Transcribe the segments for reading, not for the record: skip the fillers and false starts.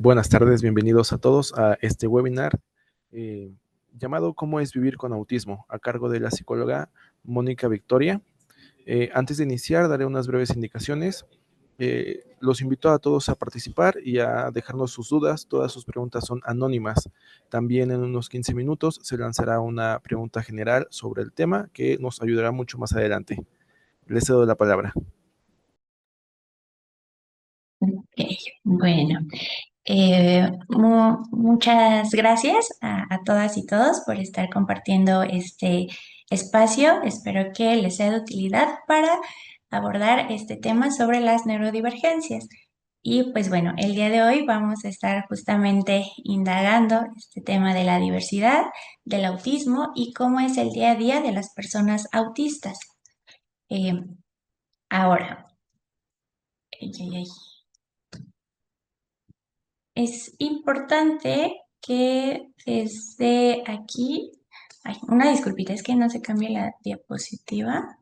Buenas tardes, bienvenidos a todos a este webinar eh, llamado ¿Cómo es vivir con autismo?, a cargo de la psicóloga Mónica Victoria. Antes de iniciar, daré unas breves indicaciones. Los invito a todos a participar y a dejarnos sus dudas. Todas sus preguntas son anónimas. También en unos 15 minutos se lanzará una pregunta general sobre el tema que nos ayudará mucho más adelante. Les cedo la palabra. Ok, bueno, muchas gracias a todas y todos por estar compartiendo este espacio. Espero que les sea de utilidad para abordar este tema sobre las neurodivergencias. Y pues bueno, el día de hoy vamos a estar justamente indagando este tema de la diversidad, del autismo y cómo es el día a día de las personas autistas. Eh, ahora, ay, ay, ay. Es importante que desde aquí, ay, una disculpita, es que no se cambia la diapositiva.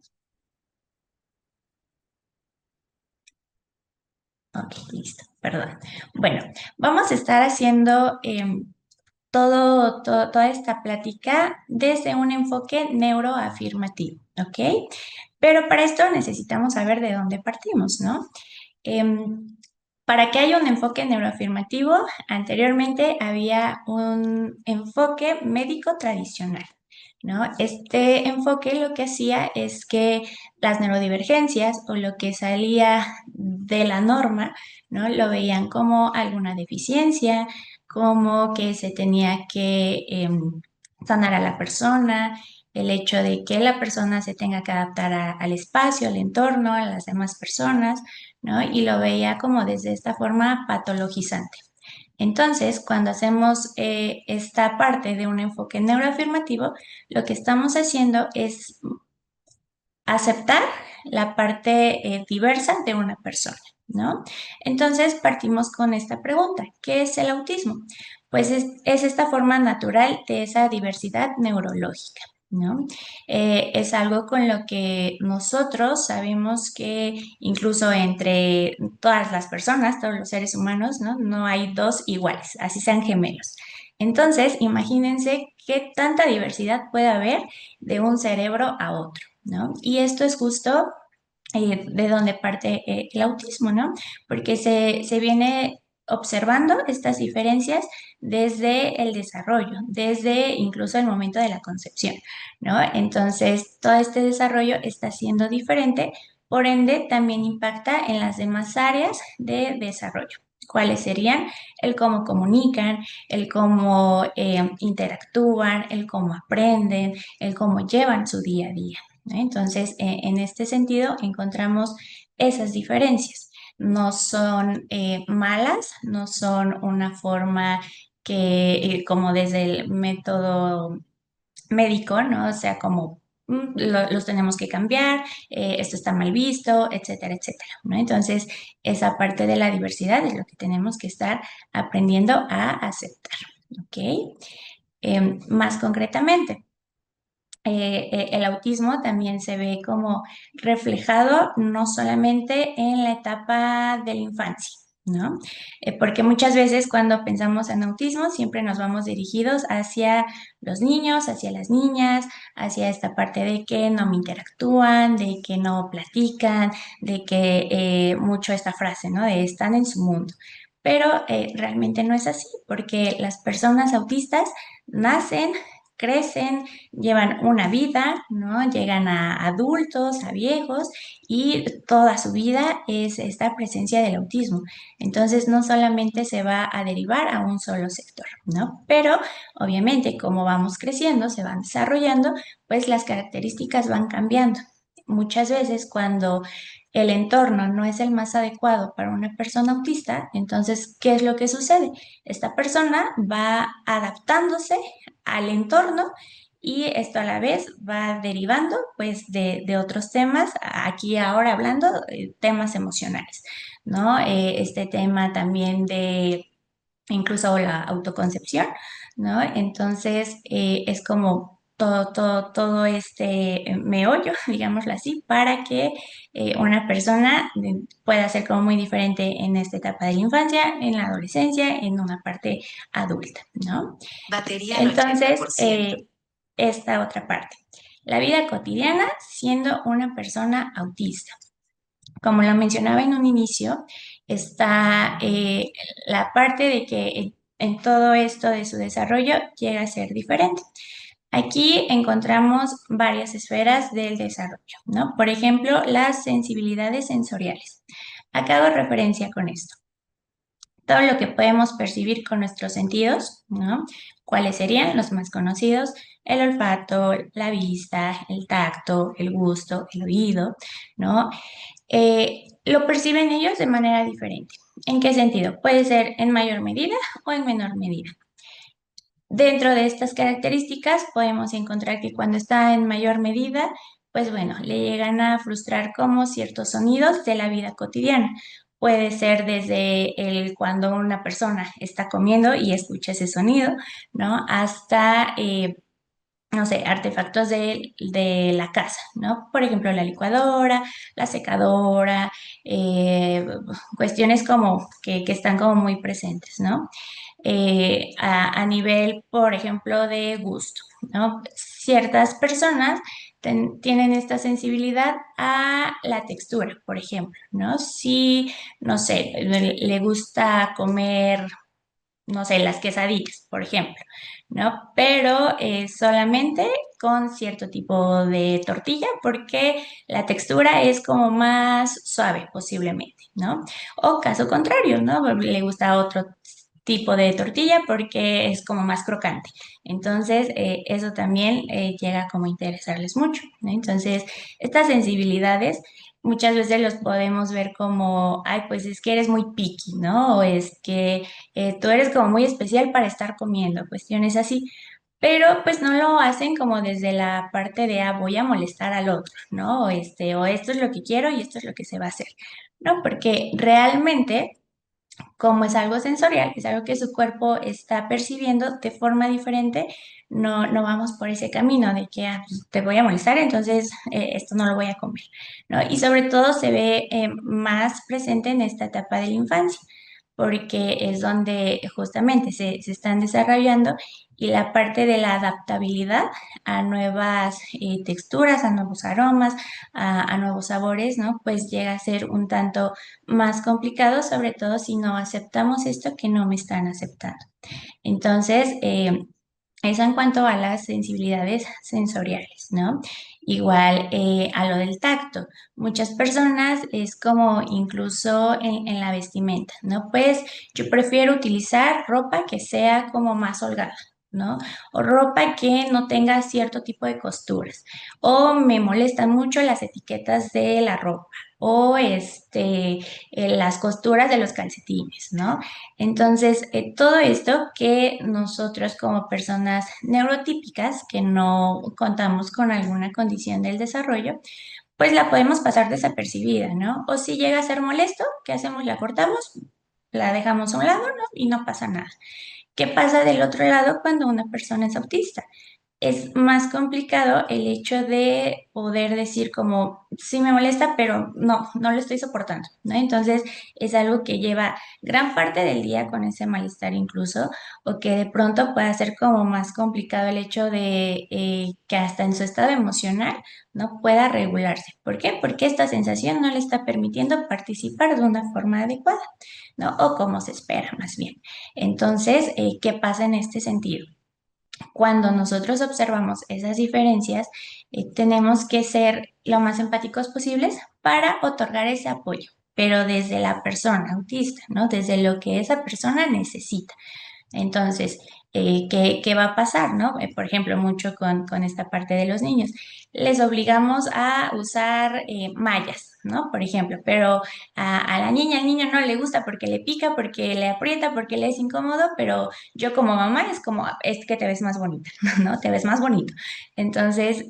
Ok, listo, perdón. Bueno, vamos a estar haciendo toda esta plática desde un enfoque neuroafirmativo, ¿ok? Pero para esto necesitamos saber de dónde partimos, ¿no? Em, para que haya un enfoque neuroafirmativo, anteriormente había un enfoque médico tradicional, ¿no? Este enfoque lo que hacía es que las neurodivergencias o lo que salía de la norma, ¿no? Lo veían como alguna deficiencia, como que se tenía que sanar a la persona, el hecho de que la persona se tenga que adaptar al espacio, al entorno, a las demás personas, ¿no? Y lo veía como desde esta forma patologizante. Entonces, cuando hacemos esta parte de un enfoque neuroafirmativo, lo que estamos haciendo es aceptar la parte diversa de una persona, ¿no? Entonces, partimos con esta pregunta: ¿qué es el autismo? Pues es esta forma natural de esa diversidad neurológica, ¿no? Es algo con lo que nosotros sabemos que incluso entre todas las personas, todos los seres humanos, ¿no? No hay dos iguales, así sean gemelos. Entonces, imagínense qué tanta diversidad puede haber de un cerebro a otro, ¿no? Y esto es justo de donde parte el autismo, ¿no? Porque se viene observando estas diferencias desde el desarrollo, desde incluso el momento de la concepción, ¿no? Entonces, todo este desarrollo está siendo diferente, por ende, también impacta en las demás áreas de desarrollo. ¿Cuáles serían? El cómo comunican, el cómo interactúan, el cómo aprenden, el cómo llevan su día a día, ¿no? Entonces, en este sentido, encontramos esas diferencias. No son malas, no son una forma que, como desde el método médico, ¿no? O sea, como los tenemos que cambiar, esto está mal visto, etcétera, etcétera, ¿no? Entonces, esa parte de la diversidad es lo que tenemos que estar aprendiendo a aceptar, ¿ok? Más concretamente, el autismo también se ve como reflejado no solamente en la etapa de la infancia, ¿no? Porque muchas veces cuando pensamos en autismo siempre nos vamos dirigidos hacia los niños, hacia las niñas, hacia esta parte de que no me interactúan, de que no platican, de que mucho esta frase, ¿no? De están en su mundo. Pero realmente no es así, porque las personas autistas nacen, crecen, llevan una vida, ¿no? Llegan a adultos, a viejos, y toda su vida es esta presencia del autismo. Entonces, no solamente se va a derivar a un solo sector, ¿no? Pero, obviamente, como vamos creciendo, se van desarrollando, pues las características van cambiando. Muchas veces cuando el entorno no es el más adecuado para una persona autista, entonces, ¿qué es lo que sucede? Esta persona va adaptándose al entorno y esto a la vez va derivando pues de otros temas, aquí ahora hablando temas emocionales, ¿no? Este tema también de incluso la autoconcepción, ¿no? Entonces es como todo este meollo, digámoslo así, para que una persona pueda ser como muy diferente en esta etapa de la infancia, en la adolescencia, en una parte adulta, ¿no? Batería al Entonces, 80%. esta otra parte, la vida cotidiana siendo una persona autista. Como lo mencionaba en un inicio, está la parte de que en todo esto de su desarrollo llega a ser diferente. Aquí encontramos varias esferas del desarrollo, ¿no? Por ejemplo, las sensibilidades sensoriales. Acá hago referencia con esto. Todo lo que podemos percibir con nuestros sentidos, ¿no? ¿Cuáles serían los más conocidos? El olfato, la vista, el tacto, el gusto, el oído, ¿no? Lo perciben ellos de manera diferente. ¿En qué sentido? Puede ser en mayor medida o en menor medida. Dentro de estas características podemos encontrar que cuando está en mayor medida, pues bueno, le llegan a frustrar como ciertos sonidos de la vida cotidiana. Puede ser desde el cuando una persona está comiendo y escucha ese sonido, ¿no? Hasta no sé, artefactos de la casa, ¿no? Por ejemplo, la licuadora, la secadora, cuestiones como que están como muy presentes, ¿no? A nivel, por ejemplo, de gusto, ¿no? Ciertas personas tienen esta sensibilidad a la textura, por ejemplo, ¿no? Si, no sé, le gusta comer no sé, las quesadillas, por ejemplo, ¿no? Pero solamente con cierto tipo de tortilla porque la textura es como más suave posiblemente, ¿no? O caso contrario, ¿no? Le gusta otro tipo de tortilla porque es como más crocante. Entonces, eso también llega como a interesarles mucho, ¿no? Entonces, estas sensibilidades muchas veces los podemos ver como, ay, pues es que eres muy picky, ¿no? O es que tú eres como muy especial para estar comiendo, cuestiones así, pero pues no lo hacen como desde la parte de, ah, voy a molestar al otro, ¿no? O esto es lo que quiero y esto es lo que se va a hacer, ¿no? Porque realmente como es algo sensorial, es algo que su cuerpo está percibiendo de forma diferente, no vamos por ese camino de que ah, pues, te voy a molestar, entonces esto no lo voy a comer, ¿no? Y sobre todo se ve más presente en esta etapa de la infancia, porque es donde justamente se están desarrollando y la parte de la adaptabilidad a nuevas texturas, a nuevos aromas, a nuevos sabores, ¿no? Pues llega a ser un tanto más complicado, sobre todo si no aceptamos esto que no me están aceptando. Entonces, eso en cuanto a las sensibilidades sensoriales, ¿no? Igual a lo del tacto. Muchas personas es como incluso en la vestimenta, ¿no? Pues yo prefiero utilizar ropa que sea como más holgada, ¿no? O ropa que no tenga cierto tipo de costuras. O me molestan mucho las etiquetas de la ropa. O las costuras de los calcetines, ¿no? Entonces, todo esto que nosotros como personas neurotípicas que no contamos con alguna condición del desarrollo, pues la podemos pasar desapercibida, ¿no? O si llega a ser molesto, ¿qué hacemos? La cortamos, la dejamos a un lado, ¿no? Y no pasa nada. ¿Qué pasa del otro lado cuando una persona es autista? Es más complicado el hecho de poder decir como, sí me molesta, pero no lo estoy soportando, ¿no? Entonces es algo que lleva gran parte del día con ese malestar incluso, o que de pronto pueda ser como más complicado el hecho de que hasta en su estado emocional no pueda regularse. ¿Por qué? Porque esta sensación no le está permitiendo participar de una forma adecuada, ¿no? O como se espera más bien. Entonces, ¿qué pasa en este sentido? Cuando nosotros observamos esas diferencias, tenemos que ser lo más empáticos posibles para otorgar ese apoyo, pero desde la persona autista, ¿no? Desde lo que esa persona necesita. Entonces, ¿qué va a pasar, no? Por ejemplo, mucho con esta parte de los niños. Les obligamos a usar mallas, ¿no? Por ejemplo, pero a la niña, al niño no le gusta porque le pica, porque le aprieta, porque le es incómodo, pero yo como mamá es como, es que te ves más bonita, ¿no? Te ves más bonito. Entonces,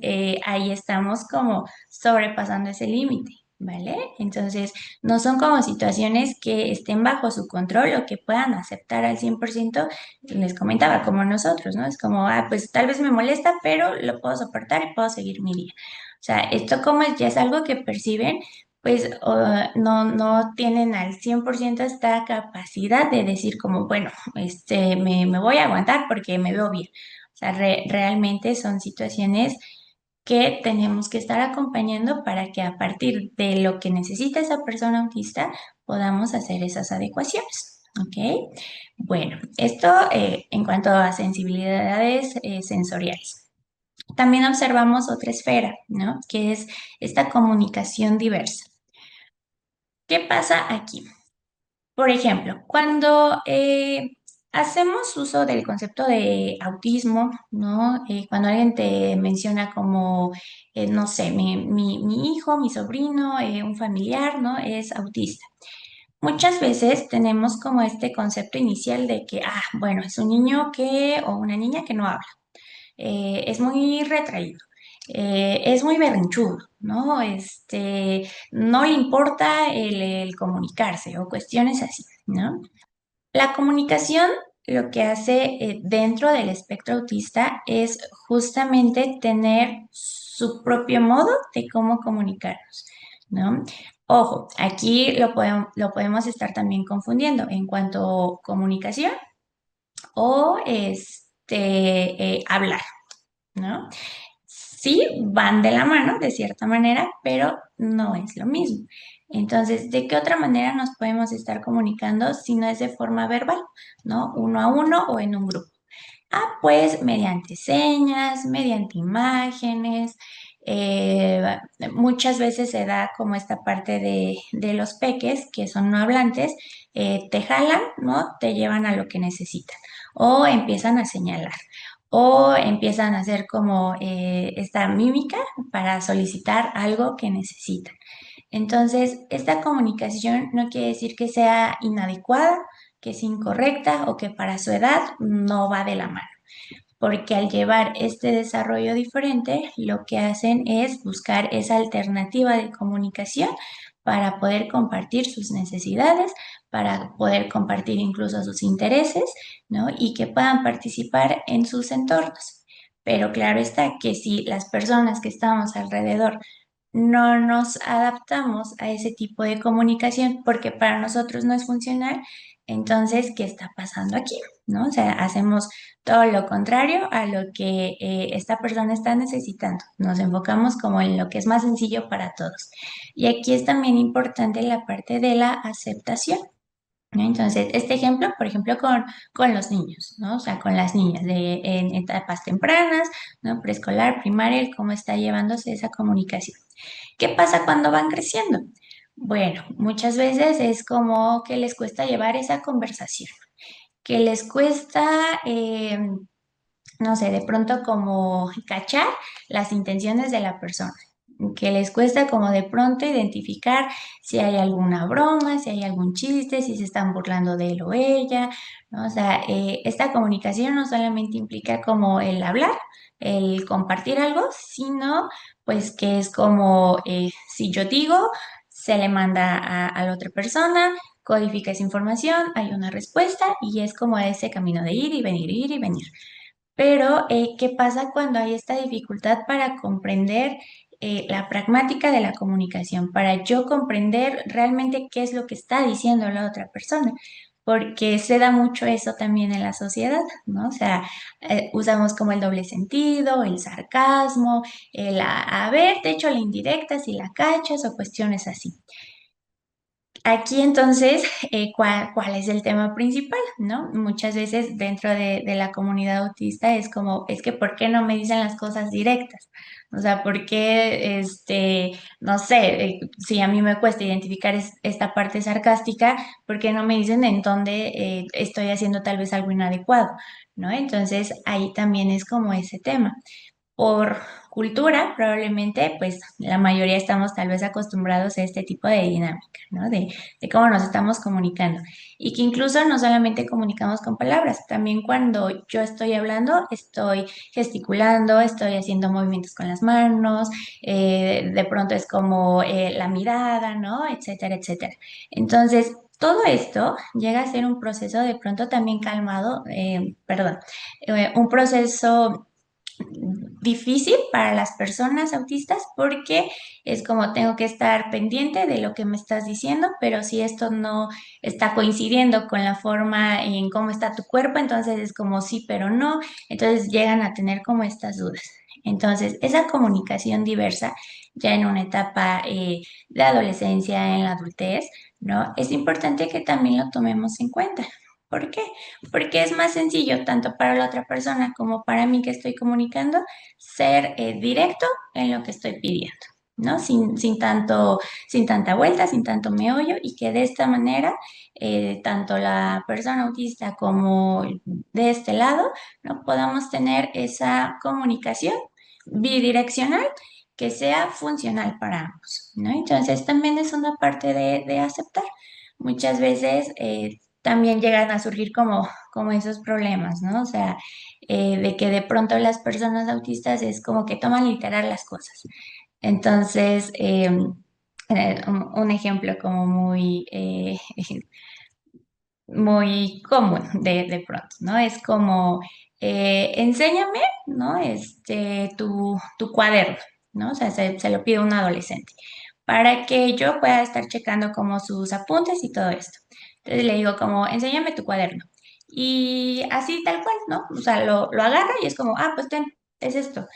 ahí estamos como sobrepasando ese límite. ¿vale? Entonces, no son como situaciones que estén bajo su control o que puedan aceptar al 100%. Les comentaba, como nosotros, ¿no? Es como, pues tal vez me molesta, pero lo puedo soportar y puedo seguir mi día. O sea, esto como ya es algo que perciben, pues no tienen al 100% esta capacidad de decir como, bueno, me voy a aguantar porque me veo bien. O sea, realmente son situaciones que tenemos que estar acompañando para que a partir de lo que necesita esa persona autista podamos hacer esas adecuaciones. ¿Ok? Bueno, esto en cuanto a sensibilidades sensoriales. También observamos otra esfera, ¿no? Que es esta comunicación diversa. ¿Qué pasa aquí? Por ejemplo, cuando hacemos uso del concepto de autismo, ¿no? Cuando alguien te menciona como, no sé, mi hijo, mi sobrino, un familiar, ¿no? Es autista. Muchas veces tenemos como este concepto inicial de que, bueno, es un niño que, o una niña que no habla, es muy retraído. Es muy berrinchudo, ¿no? No le importa el comunicarse o cuestiones así, ¿no? La comunicación lo que hace dentro del espectro autista es justamente tener su propio modo de cómo comunicarnos, ¿no? Ojo, aquí lo podemos estar también confundiendo en cuanto a comunicación o hablar, ¿no? Sí, van de la mano de cierta manera, pero no es lo mismo. Entonces, ¿de qué otra manera nos podemos estar comunicando si no es de forma verbal, ¿no? Uno a uno o en un grupo? Pues mediante señas, mediante imágenes. eh, Muchas veces se da como esta parte de los peques que son no hablantes, te jalan, ¿no? Te llevan a lo que necesitan o empiezan a señalar o empiezan a hacer como esta mímica para solicitar algo que necesitan. Entonces, esta comunicación no quiere decir que sea inadecuada, que es incorrecta o que para su edad no va de la mano, porque al llevar este desarrollo diferente, lo que hacen es buscar esa alternativa de comunicación para poder compartir sus necesidades, para poder compartir incluso sus intereses, ¿no? Y que puedan participar en sus entornos. Pero claro está que si las personas que estamos alrededor no nos adaptamos a ese tipo de comunicación porque para nosotros no es funcional, entonces, ¿qué está pasando aquí? ¿No? O sea, hacemos todo lo contrario a lo que esta persona está necesitando. Nos enfocamos como en lo que es más sencillo para todos. Y aquí es también importante la parte de la aceptación, ¿no? Entonces, este ejemplo, por ejemplo, con los niños, ¿no? O sea, con las niñas en etapas tempranas, ¿no? Preescolar, primaria, el cómo está llevándose esa comunicación. ¿Qué pasa cuando van creciendo? Bueno, muchas veces es como que les cuesta llevar esa conversación, que les cuesta, no sé, de pronto como cachar las intenciones de la persona, que les cuesta como de pronto identificar si hay alguna broma, si hay algún chiste, si se están burlando de él o ella, ¿no? O sea, esta comunicación no solamente implica como el hablar, el compartir algo, sino pues que es como si yo digo, se le manda a la otra persona. Codifica esa información, hay una respuesta y es como ese camino de ir y venir, ir y venir. Pero, ¿qué pasa cuando hay esta dificultad para comprender la pragmática de la comunicación? Para yo comprender realmente qué es lo que está diciendo la otra persona. Porque se da mucho eso también en la sociedad, ¿no? O sea, usamos como el doble sentido, el sarcasmo, a ver, te echo la indirecta si la cachas o cuestiones así. Aquí entonces, ¿cuál es el tema principal, no? Muchas veces dentro de la comunidad autista es como, es que ¿por qué no me dicen las cosas directas? O sea, ¿por qué, no sé, si a mí me cuesta identificar esta parte sarcástica, ¿por qué no me dicen en dónde estoy haciendo tal vez algo inadecuado? ¿No? Entonces, ahí también es como ese tema. por cultura, probablemente, pues la mayoría estamos tal vez acostumbrados a este tipo de dinámica, ¿no? De cómo nos estamos comunicando. Y que incluso no solamente comunicamos con palabras, también cuando yo estoy hablando, estoy gesticulando, estoy haciendo movimientos con las manos, de pronto es como la mirada, ¿no? Etcétera, etcétera. Entonces, todo esto llega a ser un proceso de pronto también calmado, perdón, un proceso difícil para las personas autistas porque es como tengo que estar pendiente de lo que me estás diciendo, pero si esto no está coincidiendo con la forma en cómo está tu cuerpo, entonces es como sí, pero no, entonces llegan a tener como estas dudas. Entonces, esa comunicación diversa, ya en una etapa de adolescencia, en la adultez, ¿no? Es importante que también lo tomemos en cuenta. ¿Por qué? Porque es más sencillo tanto para la otra persona como para mí que estoy comunicando ser directo en lo que estoy pidiendo, ¿no? Sin tanta vuelta, sin tanto meollo y que de esta manera tanto la persona autista como de este lado, ¿no? Podamos tener esa comunicación bidireccional que sea funcional para ambos, ¿no? Entonces también es una parte de aceptar. Muchas veces también llegan a surgir como esos problemas, ¿no? O sea, de que de pronto las personas autistas es como que toman literal las cosas. Entonces, un ejemplo como muy, muy común de pronto, ¿no? Es como, enséñame, ¿no? Tu cuaderno, ¿no? O sea, se lo pide un adolescente para que yo pueda estar checando como sus apuntes y todo esto. Entonces le digo como, enséñame tu cuaderno. Y así tal cual, ¿no? O sea, lo agarra y es como, ah, pues ten, es esto.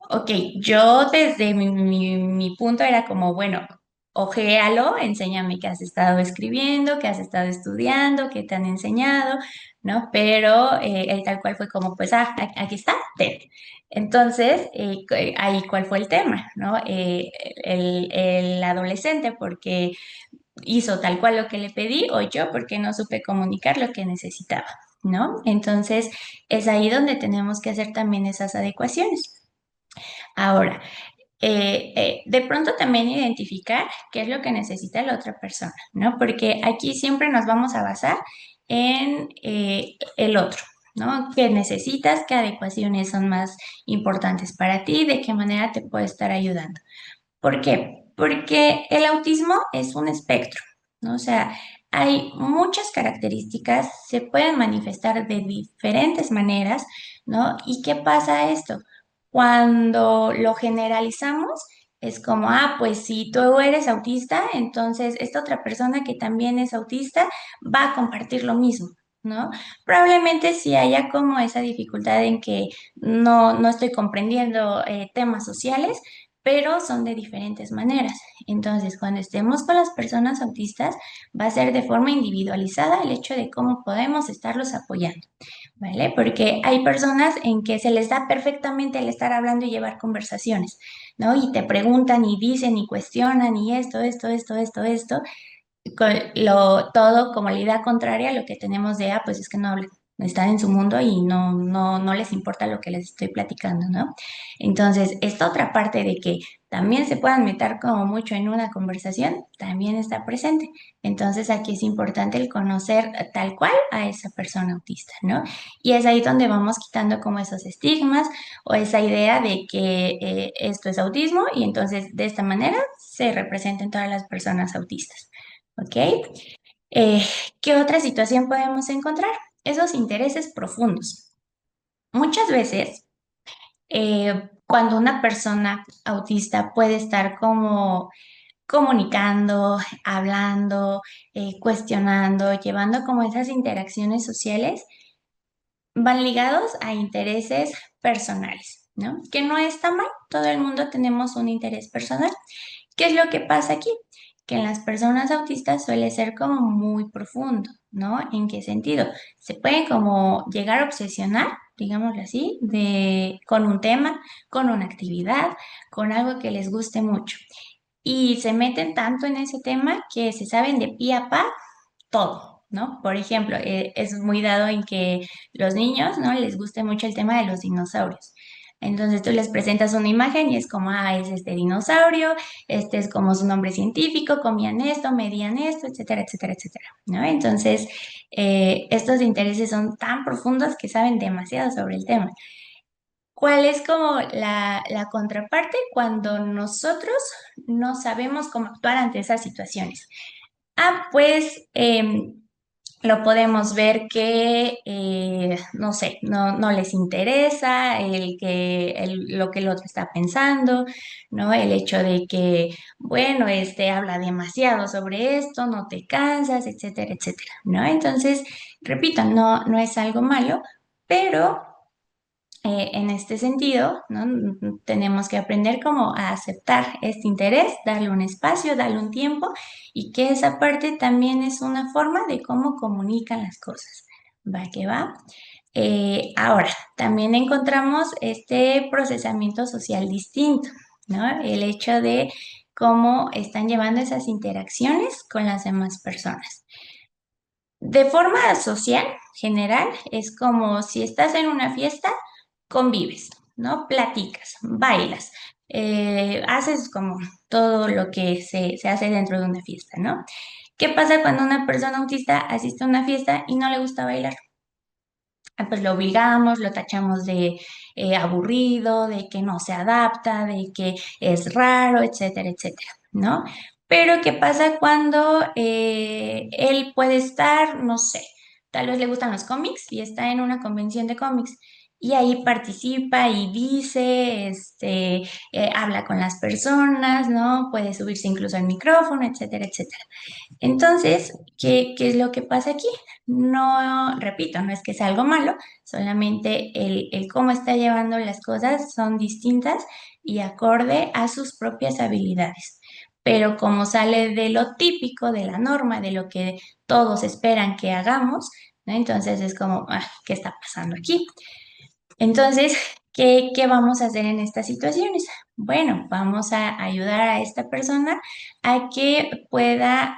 Ok, yo desde mi punto era como, bueno, ojéalo, enséñame qué has estado escribiendo, qué has estado estudiando, qué te han enseñado, ¿no? Pero él tal cual fue como, pues, aquí está, ten. Entonces, ahí cuál fue el tema, ¿no? El adolescente, porque hizo tal cual lo que le pedí, o yo, porque no supe comunicar lo que necesitaba, ¿no? Entonces, es ahí donde tenemos que hacer también esas adecuaciones. Ahora, de pronto también identificar qué es lo que necesita la otra persona, ¿no? Porque aquí siempre nos vamos a basar en el otro, ¿no? ¿Qué necesitas? ¿Qué adecuaciones son más importantes para ti? ¿De qué manera te puedo estar ayudando? ¿Por qué? Porque el autismo es un espectro, ¿no? O sea, hay muchas características, se pueden manifestar de diferentes maneras, ¿no? ¿Y qué pasa esto? Cuando lo generalizamos, es como, ah, pues si tú eres autista, entonces esta otra persona que también es autista va a compartir lo mismo, ¿no? Probablemente sí haya como esa dificultad en que no estoy comprendiendo temas sociales, pero son de diferentes maneras. Entonces, cuando estemos con las personas autistas, va a ser de forma individualizada el hecho de cómo podemos estarlos apoyando, ¿vale? Porque hay personas en que se les da perfectamente el estar hablando y llevar conversaciones, ¿no? Y te preguntan y dicen y cuestionan y esto, todo como la idea contraria a lo que tenemos de, ah, pues es que no hablan, están en su mundo y no les importa lo que les estoy platicando, ¿no? Entonces, esta otra parte de que también se puedan meter como mucho en una conversación, también está presente. Entonces, aquí es importante el conocer tal cual a esa persona autista, ¿no? Y es ahí donde vamos quitando como esos estigmas o esa idea de que esto es autismo y entonces de esta manera se representan todas las personas autistas. ¿Ok? Eh, ¿Qué otra situación podemos encontrar? Esos intereses profundos. Muchas veces, cuando una persona autista puede estar como comunicando, hablando, cuestionando, llevando como esas interacciones sociales, van ligados a intereses personales, ¿no? Que no está mal, todo el mundo tenemos un interés personal. ¿Qué es lo que pasa aquí? Que en las personas autistas suele ser como muy profundo, ¿no? ¿En qué sentido? Se pueden como llegar a obsesionar, digámoslo así, con un tema, con una actividad, con algo que les guste mucho. Y se meten tanto en ese tema que se saben de pie a pa todo, ¿no? Por ejemplo, es muy dado en que los niños, ¿no? Les guste mucho el tema de los dinosaurios. Entonces tú les presentas una imagen y es como, ah, es este dinosaurio, este es como su nombre científico, comían esto, medían esto, etcétera, etcétera, etcétera, ¿no? Entonces, estos intereses son tan profundos que saben demasiado sobre el tema. ¿Cuál es como la contraparte cuando nosotros no sabemos cómo actuar ante esas situaciones? Ah, pues lo podemos ver que, no sé, no les interesa lo que el otro está pensando, ¿no? El hecho de que, bueno, este habla demasiado sobre esto, no te cansas, etcétera, etcétera, ¿no? Entonces, repito, no es algo malo, pero en este sentido, ¿no? Tenemos que aprender como a aceptar este interés, darle un espacio, darle un tiempo y que esa parte también es una forma de cómo comunican las cosas. Va que va. Ahora, también encontramos este procesamiento social distinto, ¿no? El hecho de cómo están llevando esas interacciones con las demás personas. De forma social, general, es como si estás en una fiesta, convives, ¿no? Platicas, bailas, haces como todo lo que se hace dentro de una fiesta, ¿no? ¿Qué pasa cuando una persona autista asiste a una fiesta y no le gusta bailar? Ah, pues lo obligamos, lo tachamos de aburrido, de que no se adapta, de que es raro, etcétera, etcétera, ¿no? Pero ¿qué pasa cuando él puede estar, no sé, tal vez le gustan los cómics y está en una convención de cómics y ahí participa y dice, habla con las personas, ¿no? Puede subirse incluso al micrófono, etcétera, etcétera. Entonces, ¿qué es lo que pasa aquí? No, repito, no es que sea algo malo, solamente el cómo está llevando las cosas son distintas y acorde a sus propias habilidades. Pero como sale de lo típico, de la norma, de lo que todos esperan que hagamos, ¿no? Entonces es como, ah, ¿qué está pasando aquí? Entonces, ¿qué vamos a hacer en estas situaciones? Bueno, vamos a ayudar a esta persona a que pueda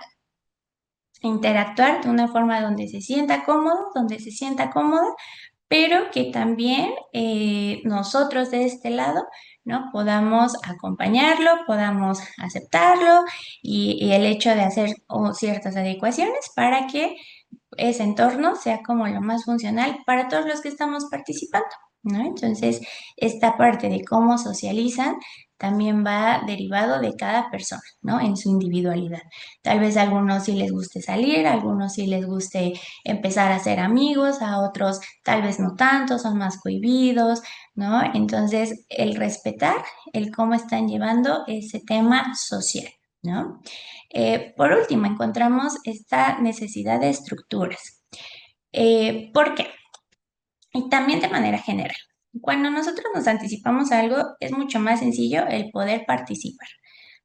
interactuar de una forma donde se sienta cómodo, donde se sienta cómoda, pero que también nosotros de este lado, ¿no? Podamos acompañarlo, podamos aceptarlo y el hecho de hacer ciertas adecuaciones para que ese entorno sea como lo más funcional para todos los que estamos participando, ¿no? Entonces, esta parte de cómo socializan también va derivado de cada persona, ¿no? En su individualidad. Tal vez a algunos sí les guste salir, a algunos sí les guste empezar a ser amigos, a otros tal vez no tanto, son más cohibidos, ¿no? Entonces, el respetar el cómo están llevando ese tema social, ¿no? Por último, encontramos esta necesidad de estructuras. ¿Por qué? Y también de manera general. Cuando nosotros nos anticipamos a algo, es mucho más sencillo el poder participar,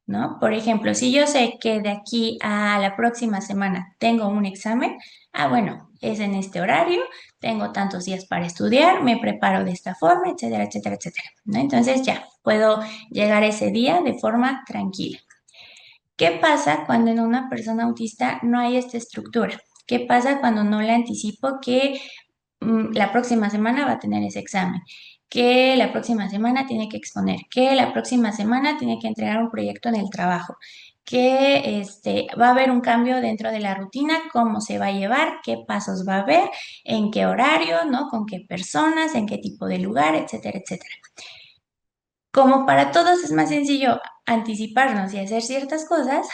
¿no? Por ejemplo, si yo sé que de aquí a la próxima semana tengo un examen, ah, bueno, es en este horario, tengo tantos días para estudiar, me preparo de esta forma, etcétera, etcétera, etcétera, ¿no? Entonces ya puedo llegar ese día de forma tranquila. ¿Qué pasa cuando en una persona autista no hay esta estructura? ¿Qué pasa cuando no le anticipo que la próxima semana va a tener ese examen? Que la próxima semana tiene que exponer, que la próxima semana tiene que entregar un proyecto en el trabajo, que va a haber un cambio dentro de la rutina, cómo se va a llevar, qué pasos va a haber, en qué horario, ¿no? Con qué personas, en qué tipo de lugar, etcétera, etcétera. Como para todos es más sencillo anticiparnos y hacer ciertas cosas,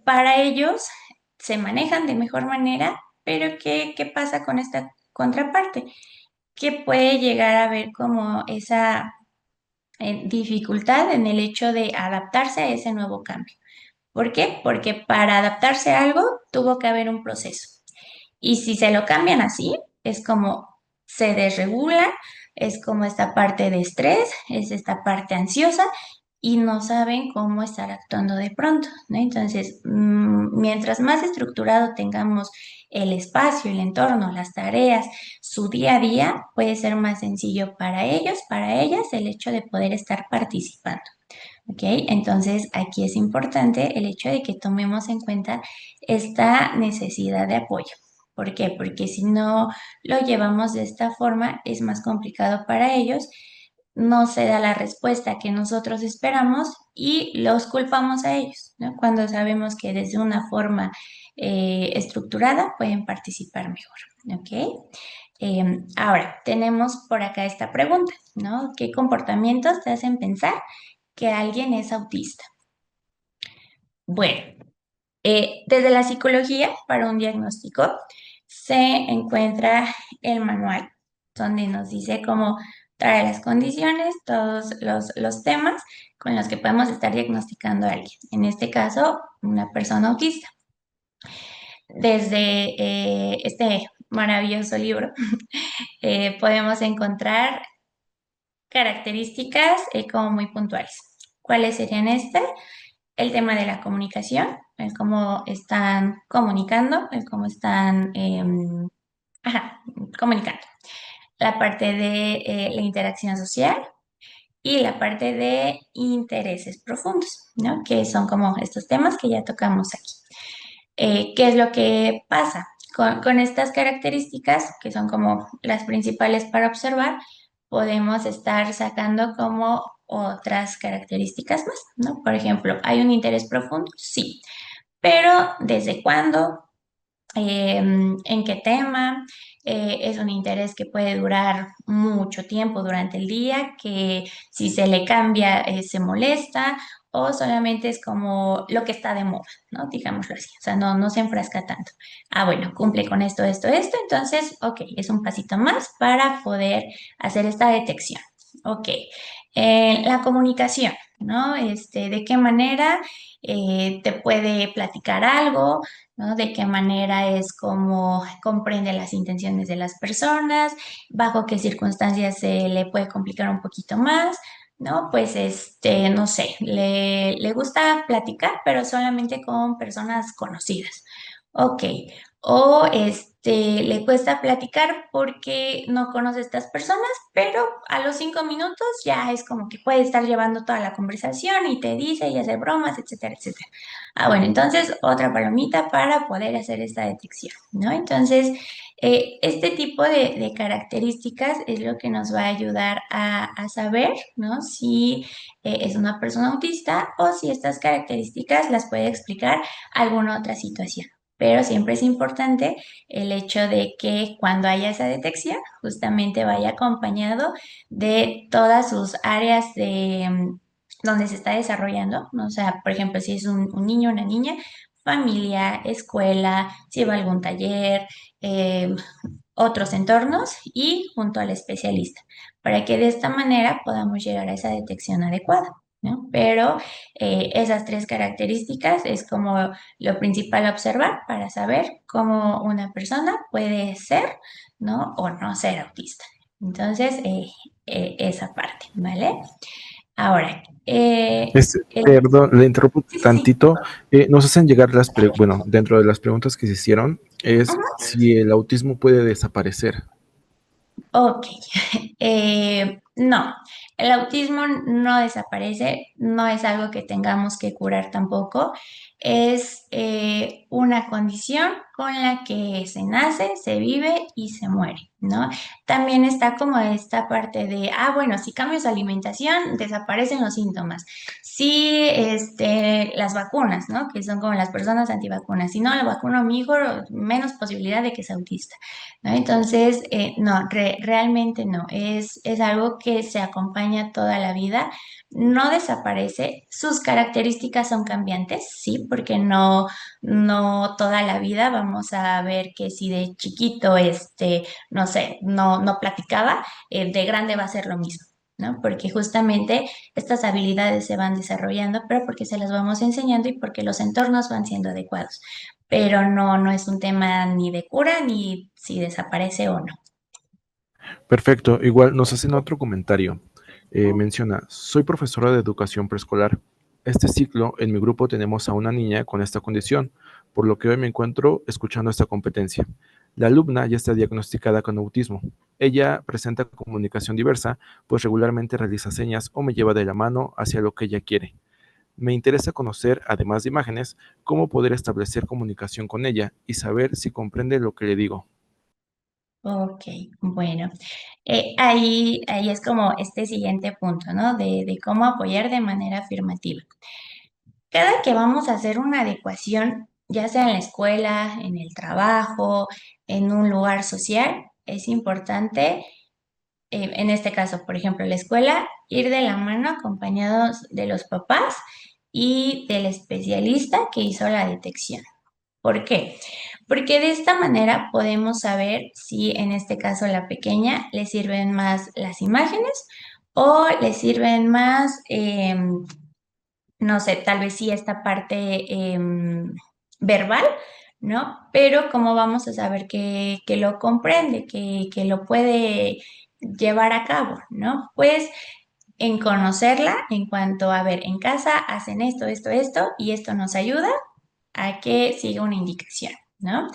para ellos se manejan de mejor manera, pero ¿qué pasa con esta contraparte? Que puede llegar a haber como esa dificultad en el hecho de adaptarse a ese nuevo cambio. ¿Por qué? Porque para adaptarse a algo tuvo que haber un proceso. Y si se lo cambian así, es como se desregula, es como esta parte de estrés, es esta parte ansiosa y no saben cómo estar actuando de pronto, ¿no? Entonces, mientras más estructurado tengamos el espacio, el entorno, las tareas, su día a día, puede ser más sencillo para ellos, para ellas, el hecho de poder estar participando. ¿Ok? Entonces, aquí es importante el hecho de que tomemos en cuenta esta necesidad de apoyo. ¿Por qué? Porque si no lo llevamos de esta forma, es más complicado para ellos no se da la respuesta que nosotros esperamos y los culpamos a ellos, ¿no? Cuando sabemos que desde una forma estructurada pueden participar mejor, ¿ok? Ahora, tenemos por acá esta pregunta, ¿no? ¿Qué comportamientos te hacen pensar que alguien es autista? Bueno, desde la psicología, para un diagnóstico, se encuentra el manual, donde nos dice cómo trae las condiciones, todos los temas con los que podemos estar diagnosticando a alguien. En este caso, una persona autista. Desde este maravilloso libro, podemos encontrar características como muy puntuales. ¿Cuáles serían estas? El tema de la comunicación, el cómo están comunicando, el cómo están ajá, comunicando. La parte de la interacción social y la parte de intereses profundos, ¿no? Que son como estos temas que ya tocamos aquí. ¿Qué es lo que pasa? Con estas características, que son como las principales para observar, podemos estar sacando como otras características más, ¿no? Por ejemplo, ¿hay un interés profundo? Sí, pero ¿desde cuándo? En qué tema, es un interés que puede durar mucho tiempo durante el día, que si se le cambia se molesta o solamente es como lo que está de moda, ¿no? Digámoslo así, o sea, no se enfrasca tanto. Ah, bueno, cumple con esto, entonces, ok, es un pasito más para poder hacer esta detección. Ok, la comunicación, ¿no? ¿De qué manera te puede platicar algo? ¿No? De qué manera es como comprende las intenciones de las personas, bajo qué circunstancias se le puede complicar un poquito más, ¿no? Pues no sé, le gusta platicar, pero solamente con personas conocidas. Ok. O le cuesta platicar porque no conoce a estas personas, pero a los 5 minutos ya es como que puede estar llevando toda la conversación y te dice y hace bromas, etcétera, etcétera. Ah, bueno, entonces otra palomita para poder hacer esta detección, ¿no? Entonces, este tipo de características es lo que nos va a ayudar a saber, ¿no? Si es una persona autista o si estas características las puede explicar alguna otra situación. Pero siempre es importante el hecho de que cuando haya esa detección, justamente vaya acompañado de todas sus áreas donde se está desarrollando, ¿no? O sea, por ejemplo, si es un niño o una niña, familia, escuela, si va a algún taller, eh, otros entornos y junto al especialista, para que de esta manera podamos llegar a esa detección adecuada, ¿no? Pero esas tres características es como lo principal a observar para saber cómo una persona puede ser, ¿no? O no ser autista. Entonces, esa parte, ¿vale? Ahora, Perdón, le interrumpo sí, sí, sí. tantito. Nos hacen llegar bueno, dentro de las preguntas que se hicieron, es si el autismo puede desaparecer. Ok, no, el autismo no desaparece, no es algo que tengamos que curar tampoco, es una condición con la que se nace, se vive y se muere, ¿no? También está como esta parte de, bueno, si cambio su alimentación, desaparecen los síntomas. Sí, las vacunas, ¿no? Que son como las personas antivacunas. Si no le vacuno a mi hijo, menos posibilidad de que sea autista. ¿No? Entonces, no, realmente no, es algo que se acompaña toda la vida, no desaparece, sus características son cambiantes, sí, porque no toda la vida vamos a ver que si de chiquito, no sé, no platicaba, de grande va a ser lo mismo. ¿No? Porque justamente estas habilidades se van desarrollando, pero porque se las vamos enseñando y porque los entornos van siendo adecuados, pero no es un tema ni de cura ni si desaparece o no. Perfecto, igual nos hacen otro comentario. Menciona, soy profesora de educación preescolar. Este ciclo, en mi grupo tenemos a una niña con esta condición, por lo que hoy me encuentro escuchando esta competencia. La alumna ya está diagnosticada con autismo. Ella presenta comunicación diversa, pues regularmente realiza señas o me lleva de la mano hacia lo que ella quiere. Me interesa conocer, además de imágenes, cómo poder establecer comunicación con ella y saber si comprende lo que le digo. Ok, bueno, ahí es como este siguiente punto, ¿no? De cómo apoyar de manera afirmativa. Cada que vamos a hacer una adecuación, ya sea en la escuela, en el trabajo, en un lugar social, es importante, en este caso, por ejemplo, la escuela, ir de la mano acompañados de los papás y del especialista que hizo la detección. ¿Por qué? Porque de esta manera podemos saber si en este caso la pequeña le sirven más las imágenes o le sirven más, no sé, tal vez sí esta parte verbal, ¿no? Pero ¿cómo vamos a saber que lo comprende, que lo puede llevar a cabo, ¿no? Pues en conocerla en cuanto a ver, en casa hacen esto, esto, esto, y esto nos ayuda a que siga una indicación, ¿no?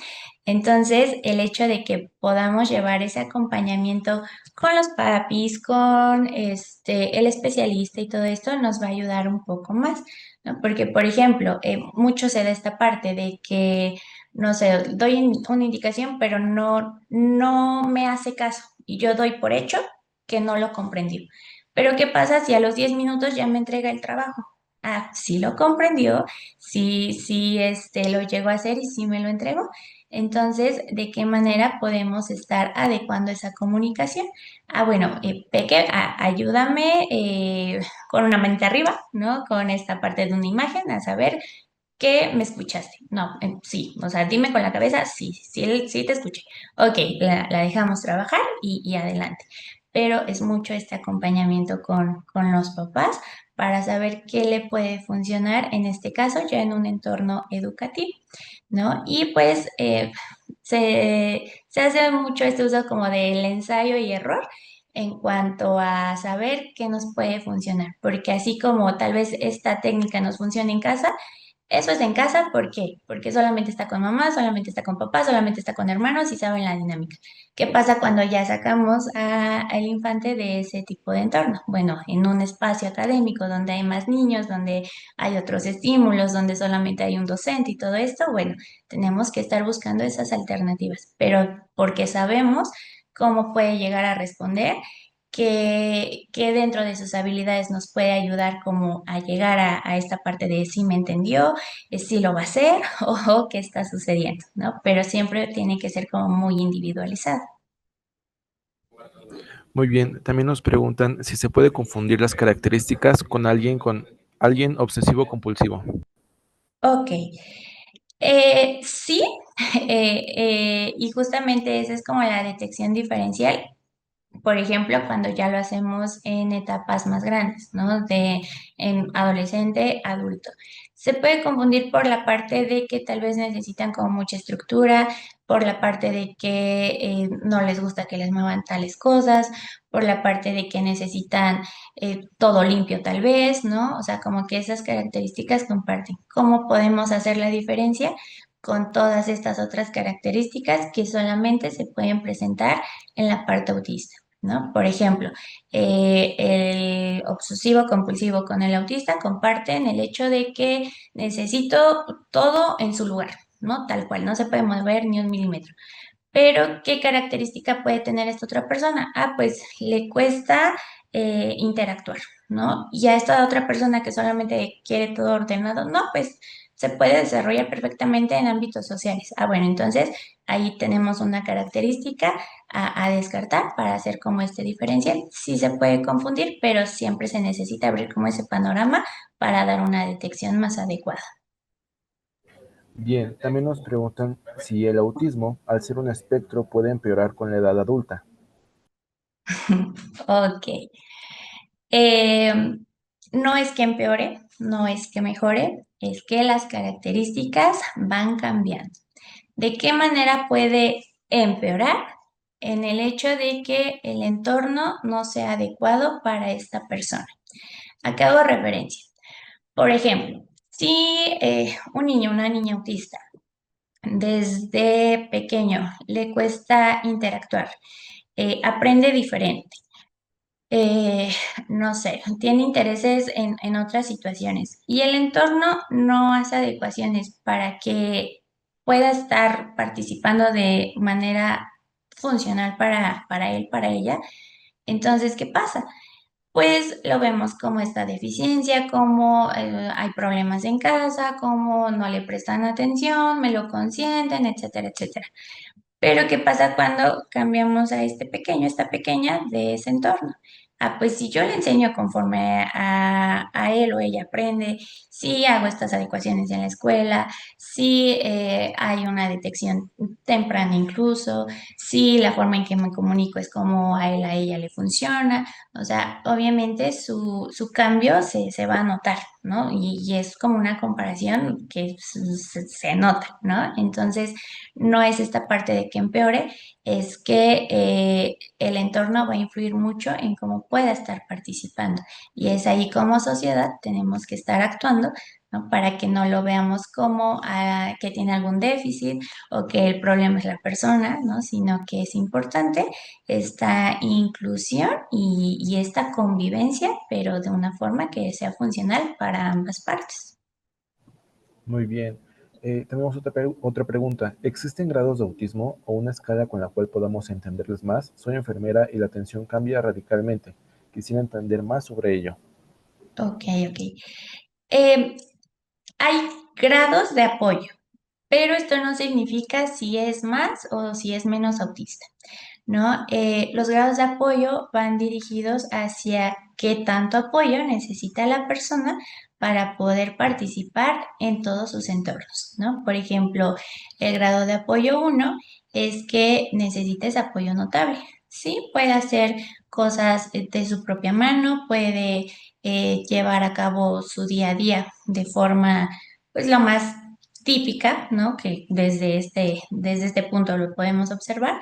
Entonces, el hecho de que podamos llevar ese acompañamiento con los papis, con el especialista y todo esto, nos va a ayudar un poco más, ¿no? Porque, por ejemplo, mucho se da esta parte de que, no sé, doy una indicación, pero no me hace caso y yo doy por hecho que no lo comprendió. Pero ¿qué pasa si a los 10 minutos ya me entrega el trabajo? Ah, sí lo comprendió, sí, lo llegó a hacer y sí me lo entregó. Entonces, ¿de qué manera podemos estar adecuando esa comunicación? Ah, bueno, Peque, ayúdame con una manita arriba, ¿no? Con esta parte de una imagen, a saber que me escuchaste. No, sí, o sea, dime con la cabeza, sí, sí, sí te escuché. Ok, la dejamos trabajar y adelante. Pero es mucho este acompañamiento con los papás para saber qué le puede funcionar, en este caso, ya en un entorno educativo, ¿no? Y pues se hace mucho este uso como del ensayo y error en cuanto a saber qué nos puede funcionar, porque así como tal vez esta técnica nos funciona en casa, eso es en casa, ¿por qué? Porque solamente está con mamá, solamente está con papá, solamente está con hermanos y saben la dinámica. ¿Qué pasa cuando ya sacamos al infante de ese tipo de entorno? Bueno, en un espacio académico donde hay más niños, donde hay otros estímulos, donde solamente hay un docente y todo esto, bueno, tenemos que estar buscando esas alternativas, pero porque sabemos cómo puede llegar a responder, que dentro de sus habilidades nos puede ayudar como a llegar a esta parte de si me entendió, si lo va a hacer o qué está sucediendo, ¿no? Pero siempre tiene que ser como muy individualizado. Muy bien, también nos preguntan si se puede confundir las características con alguien obsesivo compulsivo. Ok, sí, y justamente esa es como la detección diferencial. Por ejemplo, cuando ya lo hacemos en etapas más grandes, ¿no? En adolescente, adulto. Se puede confundir por la parte de que tal vez necesitan como mucha estructura, por la parte de que no les gusta que les muevan tales cosas, por la parte de que necesitan todo limpio tal vez, ¿no? O sea, como que esas características comparten. ¿Cómo podemos hacer la diferencia con todas estas otras características que solamente se pueden presentar en la parte autista? ¿No? Por ejemplo, el obsesivo compulsivo con el autista comparten el hecho de que necesito todo en su lugar, ¿no? Tal cual, no se puede mover ni un milímetro. Pero, ¿qué característica puede tener esta otra persona? Ah, pues le cuesta interactuar, ¿no? Y a esta otra persona que solamente quiere todo ordenado, no, pues se puede desarrollar perfectamente en ámbitos sociales. Ah, bueno, entonces ahí tenemos una característica a descartar para hacer como este diferencial. Sí se puede confundir, pero siempre se necesita abrir como ese panorama para dar una detección más adecuada. Bien, también nos preguntan si el autismo, al ser un espectro, puede empeorar con la edad adulta. Ok. Eh, no es que empeore, no es que mejore, es que las características van cambiando. ¿De qué manera puede empeorar? En el hecho de que el entorno no sea adecuado para esta persona. Acá hago referencia. Por ejemplo, si un niño, una niña autista, desde pequeño le cuesta interactuar, aprende diferente, eh, no sé, tiene intereses en otras situaciones y el entorno no hace adecuaciones para que pueda estar participando de manera funcional para él, para ella. Entonces, ¿qué pasa? Pues lo vemos como esta deficiencia, como hay problemas en casa, como no le prestan atención, me lo consienten, etcétera, etcétera. Pero ¿qué pasa cuando cambiamos a este pequeño, esta pequeña de ese entorno? Ah, pues si yo le enseño conforme a él o ella aprende, si hago estas adecuaciones en la escuela, si hay una detección temprana incluso, si la forma en que me comunico es como a él, a ella le funciona, o sea, obviamente su cambio se va a notar, ¿no? Y es como una comparación que se nota, ¿no? Entonces, no es esta parte de que empeore, es que el entorno va a influir mucho en cómo pueda estar participando. Y es ahí como sociedad tenemos que estar actuando, ¿no? Para que no lo veamos como que tiene algún déficit o que el problema es la persona, ¿no? Sino que es importante esta inclusión y esta convivencia, pero de una forma que sea funcional para ambas partes. Muy bien. Tenemos otra pregunta. ¿Existen grados de autismo o una escala con la cual podamos entenderles más? Soy enfermera y la atención cambia radicalmente. Quisiera entender más sobre ello. Ok, ok. Eh, Hay grados de apoyo, pero esto no significa si es más o si es menos autista, ¿no? Los grados de apoyo van dirigidos hacia qué tanto apoyo necesita la persona para poder participar en todos sus entornos, ¿no? Por ejemplo, el grado de apoyo uno es que necesites apoyo notable. Sí, puede hacer cosas de su propia mano, puede llevar a cabo su día a día de forma, pues, lo más típica, ¿no? Que desde este punto lo podemos observar,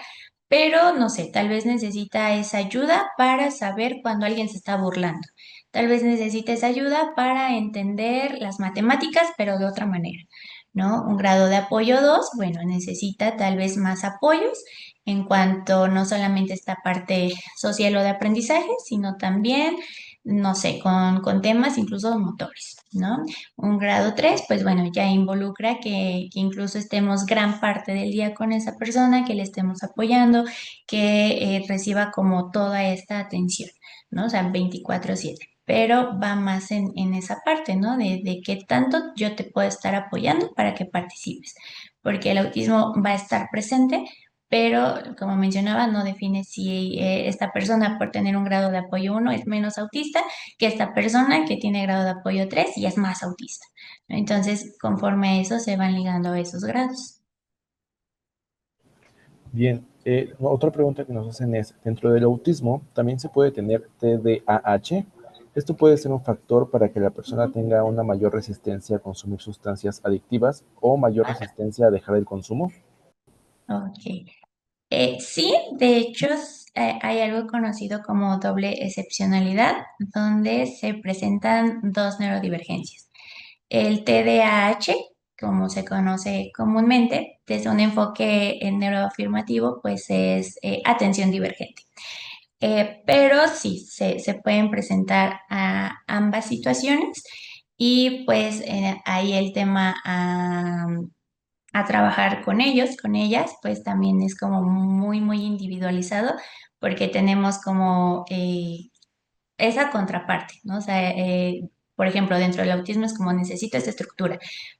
pero no sé, tal vez necesita esa ayuda para saber cuando alguien se está burlando. Tal vez necesita esa ayuda para entender las matemáticas, pero de otra manera, ¿no? Un grado de apoyo 2, bueno, necesita tal vez más apoyos en cuanto no solamente esta parte social o de aprendizaje, sino también, no sé, con temas incluso motores, ¿no? Un grado 3, pues bueno, ya involucra que incluso estemos gran parte del día con esa persona, que le estemos apoyando, que reciba como toda esta atención, ¿no? O sea, 24/7. Pero va más en esa parte, ¿no? De qué tanto yo te puedo estar apoyando para que participes. Porque el autismo va a estar presente, pero como mencionaba, no define si esta persona por tener un grado de apoyo 1 es menos autista que esta persona que tiene grado de apoyo 3 y es más autista. Entonces, conforme a eso se van ligando a esos grados. Bien, otra pregunta que nos hacen es, dentro del autismo también se puede tener TDAH. Esto puede ser un factor para que la persona tenga una mayor resistencia a consumir sustancias adictivas o mayor resistencia a dejar el consumo. Ok. Sí, de hecho, hay algo conocido como doble excepcionalidad, donde se presentan dos neurodivergencias. El TDAH, como se conoce comúnmente, desde un enfoque en neuroafirmativo, pues es atención divergente. Pero sí, se pueden presentar a ambas situaciones y pues ahí el tema a trabajar con ellos, con ellas, pues también es como muy, muy individualizado porque tenemos como esa contraparte, ¿no? O sea, por ejemplo, dentro del autismo es como necesito esta estructura,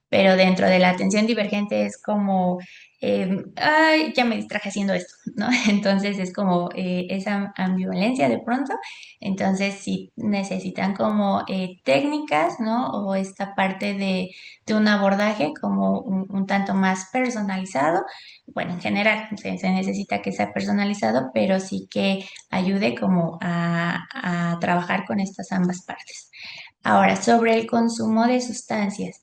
pero dentro de la atención divergente es como, ay, ya me distraje haciendo esto, ¿no? Entonces es como esa ambivalencia de pronto. Entonces sí necesitan como técnicas, ¿no? O esta parte de un abordaje como un tanto más personalizado. Bueno, en general se necesita que sea personalizado, pero sí que ayude como a trabajar con estas ambas partes. Ahora, sobre el consumo de sustancias.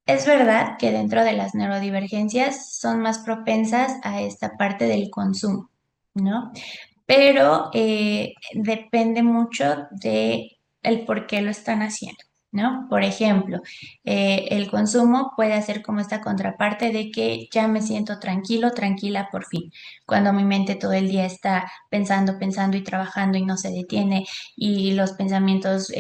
Es verdad que dentro de las neurodivergencias son más propensas a esta parte del consumo, ¿no? Pero depende mucho de el por qué lo están haciendo. ¿no? Por ejemplo, el consumo puede hacer como esta contraparte de que ya me siento tranquilo, tranquila por fin, cuando mi mente todo el día está pensando, pensando y trabajando y no se detiene y los pensamientos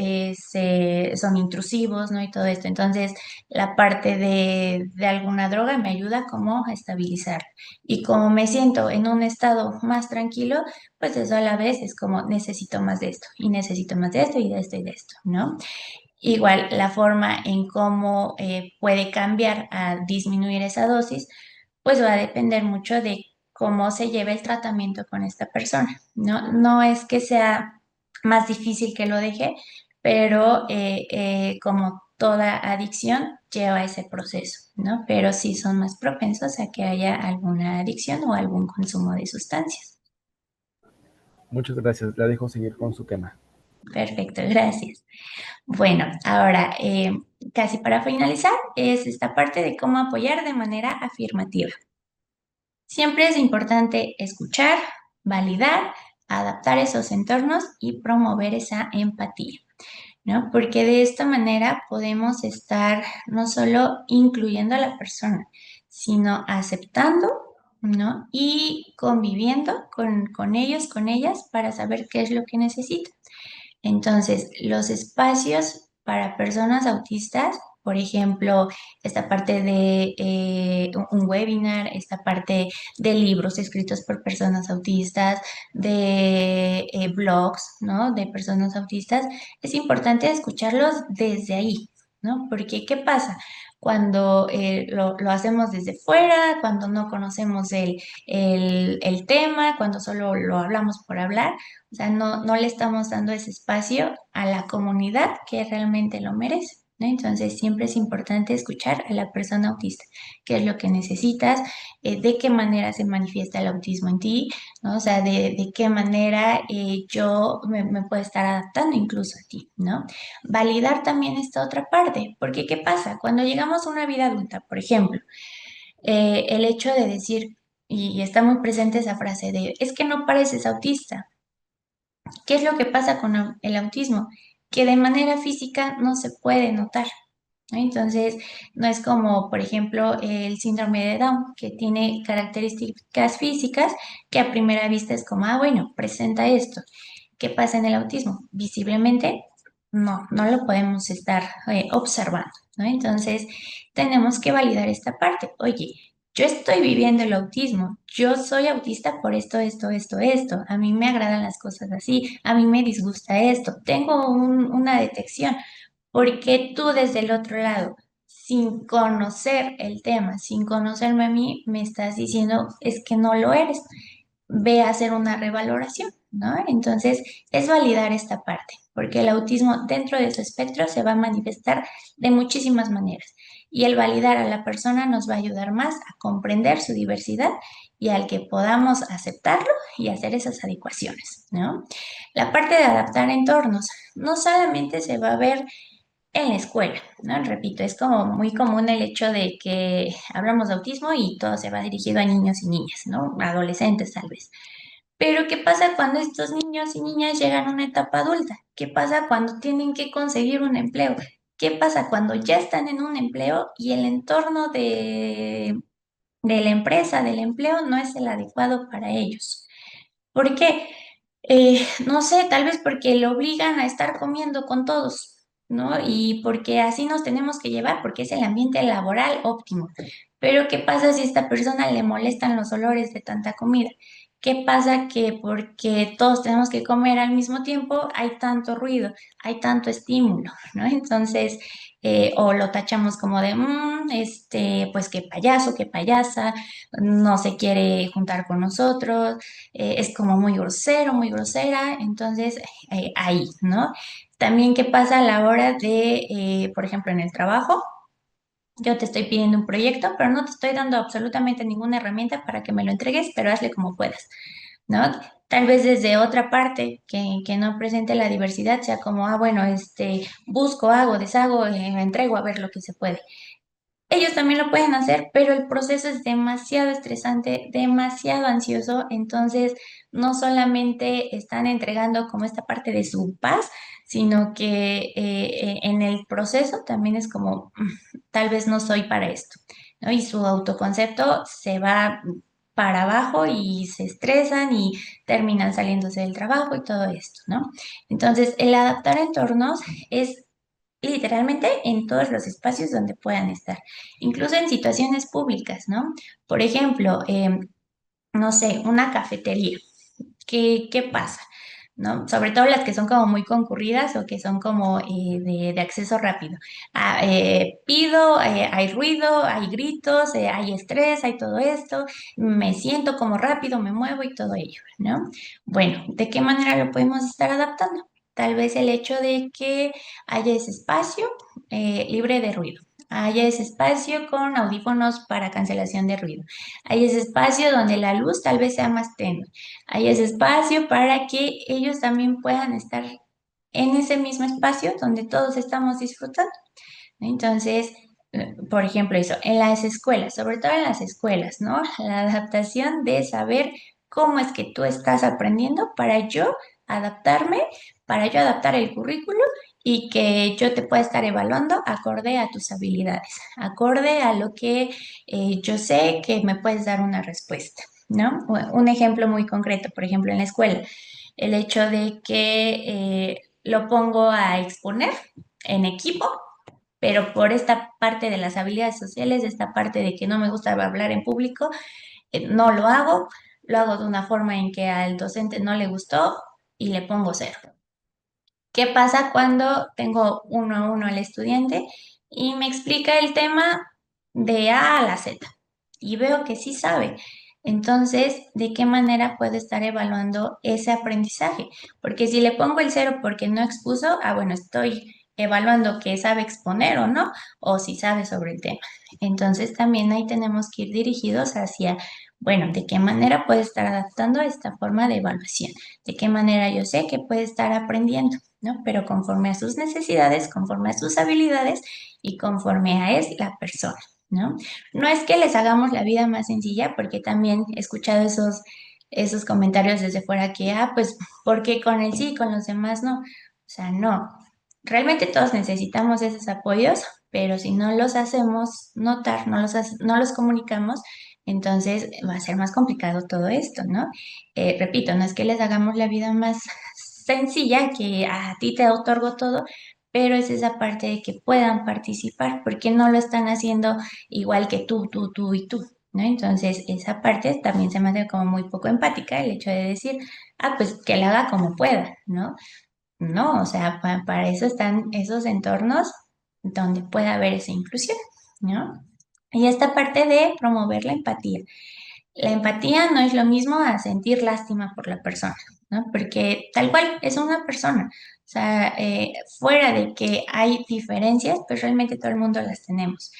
son intrusivos, ¿no? Y todo esto. Entonces, la parte de alguna droga me ayuda como a estabilizar. Y como me siento en un estado más tranquilo, pues eso a la vez es como necesito más de esto y necesito más de esto y de esto y de esto, ¿no? Igual la forma en cómo puede cambiar a disminuir esa dosis, pues va a depender mucho de cómo se lleve el tratamiento con esta persona, ¿no? No es que sea más difícil que lo deje, pero como toda adicción lleva ese proceso, ¿no? Pero sí son más propensos a que haya alguna adicción o algún consumo de sustancias. Muchas gracias. La dejo seguir con su tema. Perfecto, gracias. Bueno, ahora, casi para finalizar, es esta parte de cómo apoyar de manera afirmativa. Siempre es importante escuchar, validar, adaptar esos entornos y promover esa empatía, ¿no? Porque de esta manera podemos estar no solo incluyendo a la persona, sino aceptando, ¿no? Y conviviendo con ellos, con ellas, para saber qué es lo que necesitan. Entonces, los espacios para personas autistas, por ejemplo, esta parte de un webinar, esta parte de libros escritos por personas autistas, de blogs, ¿no? De personas autistas, es importante escucharlos desde ahí, ¿no? Porque, ¿qué pasa? Cuando lo hacemos desde fuera, cuando no conocemos el tema, cuando solo lo hablamos por hablar, o sea, no le estamos dando ese espacio a la comunidad que realmente lo merece, ¿no? Entonces, siempre es importante escuchar a la persona autista, qué es lo que necesitas, de qué manera se manifiesta el autismo en ti, ¿no? O sea, de qué manera yo me puedo estar adaptando incluso a ti, ¿no? Validar también esta otra parte, porque ¿qué pasa? Cuando llegamos a una vida adulta, por ejemplo, el hecho de decir, y está muy presente esa frase de, es que no pareces autista. ¿Qué es lo que pasa con el autismo? Que de manera física no se puede notar, ¿no? Entonces, no es como, por ejemplo, el síndrome de Down, que tiene características físicas que a primera vista es como, ah, bueno, presenta esto. ¿Qué pasa en el autismo? Visiblemente, no lo podemos estar observando, ¿no? Entonces, tenemos que validar esta parte. Oye, yo estoy viviendo el autismo, yo soy autista por esto, esto, esto, esto. A mí me agradan las cosas así, a mí me disgusta esto. Tengo una detección. Porque tú desde el otro lado, sin conocer el tema, sin conocerme a mí, me estás diciendo es que no lo eres? Ve a hacer una revaloración, ¿no? Entonces, es validar esta parte, porque el autismo dentro de su espectro se va a manifestar de muchísimas maneras. Y el validar a la persona nos va a ayudar más a comprender su diversidad y al que podamos aceptarlo y hacer esas adecuaciones, ¿no? La parte de adaptar entornos no solamente se va a ver en la escuela, ¿no? Repito, es como muy común el hecho de que hablamos de autismo y todo se va dirigido a niños y niñas, ¿no? Adolescentes tal vez. Pero ¿qué pasa cuando estos niños y niñas llegan a una etapa adulta? ¿Qué pasa cuando tienen que conseguir un empleo? ¿Qué pasa cuando ya están en un empleo y el entorno de la empresa, del empleo, no es el adecuado para ellos? ¿Por qué? No sé, tal vez porque lo obligan a estar comiendo con todos, ¿no? Y porque así nos tenemos que llevar, porque es el ambiente laboral óptimo. Pero ¿qué pasa si a esta persona le molestan los olores de tanta comida? ¿Qué pasa que porque todos tenemos que comer al mismo tiempo hay tanto ruido, hay tanto estímulo, ¿no? Entonces, o lo tachamos como de, pues qué payasa, no se quiere juntar con nosotros, es como muy grosero, muy grosera, entonces ahí, ¿no? También qué pasa a la hora de, por ejemplo, en el trabajo, yo te estoy pidiendo un proyecto, pero no te estoy dando absolutamente ninguna herramienta para que me lo entregues, pero hazle como puedas, ¿no? Tal vez desde otra parte que no presente la diversidad sea como, ah, bueno, busco, hago, deshago, entrego a ver lo que se puede. ellos también lo pueden hacer, pero el proceso es demasiado estresante, demasiado ansioso, entonces no solamente están entregando como esta parte de su paz, sino que en el proceso también es como, tal vez no soy para esto, ¿no? Y su autoconcepto se va para abajo y se estresan y terminan saliéndose del trabajo y todo esto, ¿no? Entonces, el adaptar entornos es literalmente en todos los espacios donde puedan estar, incluso en situaciones públicas, ¿no? Por ejemplo, no sé, una cafetería. ¿Qué pasa? ¿No? Sobre todo las que son como muy concurridas o que son como de acceso rápido. Pido, hay ruido, hay gritos, hay estrés, hay todo esto, me siento como rápido, me muevo y todo ello, ¿no? Bueno, ¿de qué manera lo podemos estar adaptando? Tal vez el hecho de que haya ese espacio libre de ruido. Haya ese espacio con audífonos para cancelación de ruido. Hay ese espacio donde la luz tal vez sea más tenue. Hay ese espacio para que ellos también puedan estar en ese mismo espacio donde todos estamos disfrutando. ¿No? Entonces, por ejemplo, eso, en las escuelas, sobre todo en las escuelas, ¿no? La adaptación de saber cómo es que tú estás aprendiendo para yo adaptarme, para yo adaptar el currículo y que yo te pueda estar evaluando acorde a tus habilidades, acorde a lo que yo sé que me puedes dar una respuesta, ¿no? Un ejemplo muy concreto, por ejemplo, en la escuela, el hecho de que lo pongo a exponer en equipo, pero por esta parte de las habilidades sociales, esta parte de que no me gusta hablar en público, no lo hago de una forma en que al docente no le gustó y le pongo cero. ¿Qué pasa cuando tengo uno a uno al estudiante y me explica el tema de A a la Z y veo que sí sabe? Entonces, ¿de qué manera puedo estar evaluando ese aprendizaje? Porque si le pongo el cero porque no expuso, bueno, estoy evaluando que sabe exponer o no, o si sabe sobre el tema. Entonces, también ahí tenemos que ir dirigidos hacia, bueno, ¿de qué manera puedo estar adaptando esta forma de evaluación? ¿De qué manera yo sé que puede estar aprendiendo? ¿No? Pero conforme a sus necesidades, conforme a sus habilidades y conforme a es la persona, ¿no? No es que les hagamos la vida más sencilla, porque también he escuchado esos comentarios desde fuera que, pues, ¿por qué con él sí y con los demás no? O sea, no. Realmente todos necesitamos esos apoyos, pero si no los hacemos notar, no los comunicamos, entonces va a ser más complicado todo esto, ¿no? Repito, no es que les hagamos la vida más sencilla, que a ti te otorgo todo, pero es esa parte de que puedan participar, porque no lo están haciendo igual que tú y tú, ¿no? Entonces, esa parte también se me hace como muy poco empática, el hecho de decir, pues que la haga como pueda, ¿no? No, o sea, para eso están esos entornos donde puede haber esa inclusión, ¿no? Y esta parte de promover la empatía. La empatía no es lo mismo a sentir lástima por la persona, ¿no? Porque tal cual es una persona. O sea, fuera de que hay diferencias, pues realmente todo el mundo las tenemos.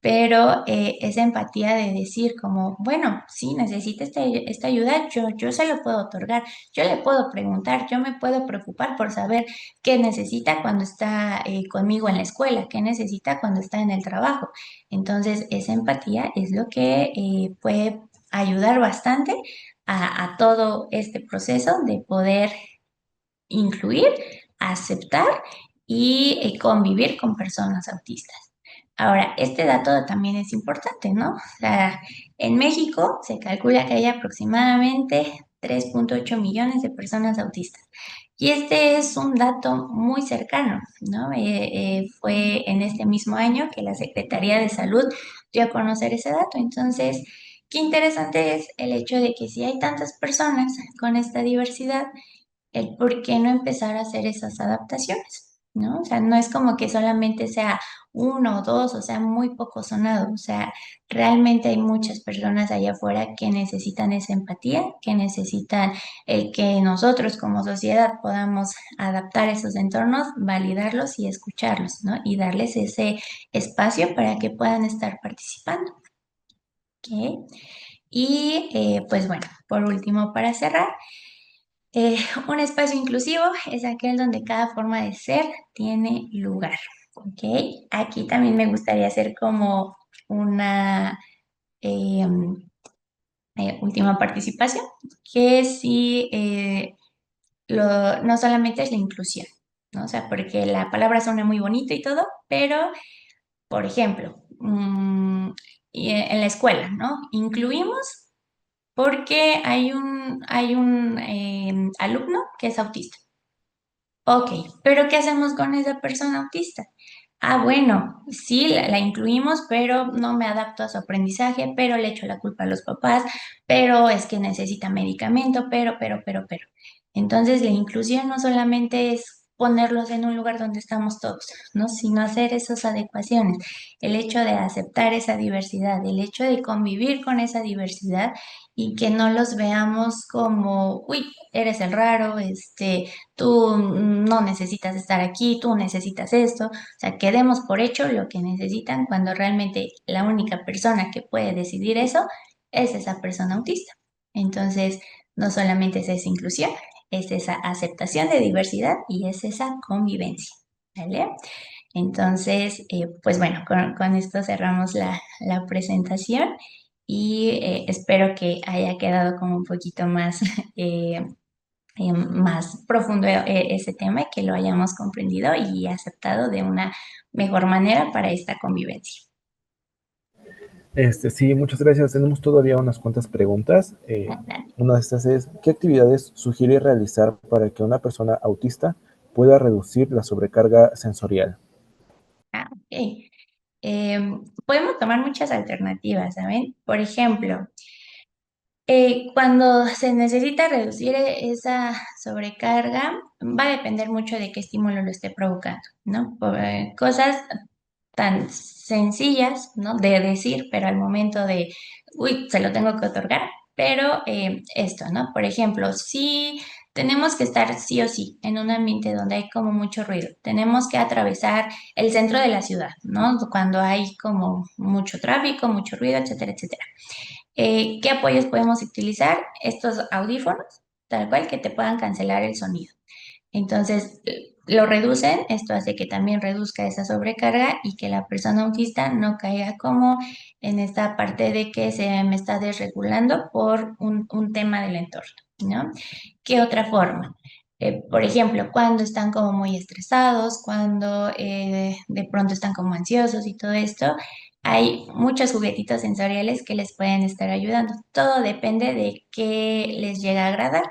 Pero esa empatía de decir como, bueno, sí, necesita esta ayuda, yo se lo puedo otorgar, yo le puedo preguntar, yo me puedo preocupar por saber qué necesita cuando está conmigo en la escuela, qué necesita cuando está en el trabajo. Entonces, esa empatía es lo que puede ayudar bastante a todo este proceso de poder incluir, aceptar y convivir con personas autistas. Ahora, este dato también es importante, ¿no? O sea, en México se calcula que hay aproximadamente 3,8 millones de personas autistas. Y este es un dato muy cercano, ¿no? Fue en este mismo año que la Secretaría de Salud dio a conocer ese dato. Entonces, qué interesante es el hecho de que si hay tantas personas con esta diversidad, el por qué no empezar a hacer esas adaptaciones, ¿no? O sea, no es como que solamente sea uno o dos, o sea, muy poco sonado, o sea, realmente hay muchas personas allá afuera que necesitan esa empatía, que necesitan el que nosotros como sociedad podamos adaptar esos entornos, validarlos y escucharlos, ¿no? Y darles ese espacio para que puedan estar participando, ¿ok? Y pues bueno, por último, para cerrar, eh, un espacio inclusivo es aquel donde cada forma de ser tiene lugar, ¿ok? Aquí también me gustaría hacer como una última participación, que sí, no solamente es la inclusión, ¿no? O sea, porque la palabra suena muy bonito y todo, pero, por ejemplo, en la escuela, ¿no? Incluimos porque hay un alumno que es autista. Ok, pero ¿qué hacemos con esa persona autista? Ah, bueno, sí, la incluimos, pero no me adapto a su aprendizaje, pero le echo la culpa a los papás, pero es que necesita medicamento, pero. Entonces, la inclusión no solamente es ponerlos en un lugar donde estamos todos, ¿no? Sino hacer esas adecuaciones, el hecho de aceptar esa diversidad, el hecho de convivir con esa diversidad y que no los veamos como, uy, eres el raro, tú no necesitas estar aquí, tú necesitas esto, o sea, que demos por hecho lo que necesitan cuando realmente la única persona que puede decidir eso es esa persona autista. Entonces, no solamente es esa inclusión, es esa aceptación de diversidad y es esa convivencia, ¿vale? Entonces, pues bueno, con esto cerramos la presentación y espero que haya quedado como un poquito más más profundo ese tema y que lo hayamos comprendido y aceptado de una mejor manera para esta convivencia. Sí, muchas gracias. Tenemos todavía unas cuantas preguntas. Una de estas es, ¿qué actividades sugiere realizar para que una persona autista pueda reducir la sobrecarga sensorial? Ok. Podemos tomar muchas alternativas, ¿saben? Por ejemplo, cuando se necesita reducir esa sobrecarga, va a depender mucho de qué estímulo lo esté provocando, ¿no? Cosas tan sencillas, ¿no? De decir, pero al momento de, uy, se lo tengo que otorgar, pero esto, ¿no? Por ejemplo, si tenemos que estar sí o sí en un ambiente donde hay como mucho ruido, tenemos que atravesar el centro de la ciudad, ¿no? Cuando hay como mucho tráfico, mucho ruido, etcétera, etcétera. ¿Qué apoyos podemos utilizar? Estos audífonos, tal cual, que te puedan cancelar el sonido. Entonces, lo reducen, esto hace que también reduzca esa sobrecarga y que la persona autista no caiga como en esta parte de que se me está desregulando por un tema del entorno, ¿no? ¿Qué otra forma? Por ejemplo, cuando están como muy estresados, cuando de pronto están como ansiosos y todo esto, hay muchos juguetitos sensoriales que les pueden estar ayudando. Todo depende de qué les llega a agradar,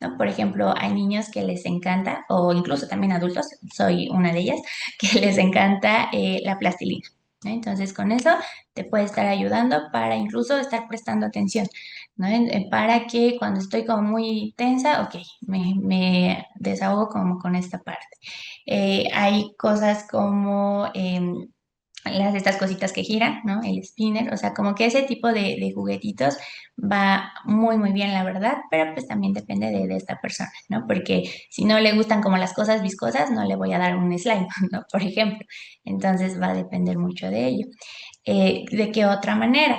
¿no? Por ejemplo, hay niños que les encanta, o incluso también adultos, soy una de ellas, que les encanta la plastilina, ¿no? Entonces, con eso te puede estar ayudando para incluso estar prestando atención, ¿no? Para que cuando estoy como muy tensa, ok, me desahogo como con esta parte. Hay cosas como estas cositas que giran, ¿no? El spinner, o sea, como que ese tipo de juguetitos va muy, muy bien, la verdad, pero pues también depende de esta persona, ¿no? Porque si no le gustan como las cosas viscosas, no le voy a dar un slime, ¿no? Por ejemplo. Entonces va a depender mucho de ello. ¿De qué otra manera?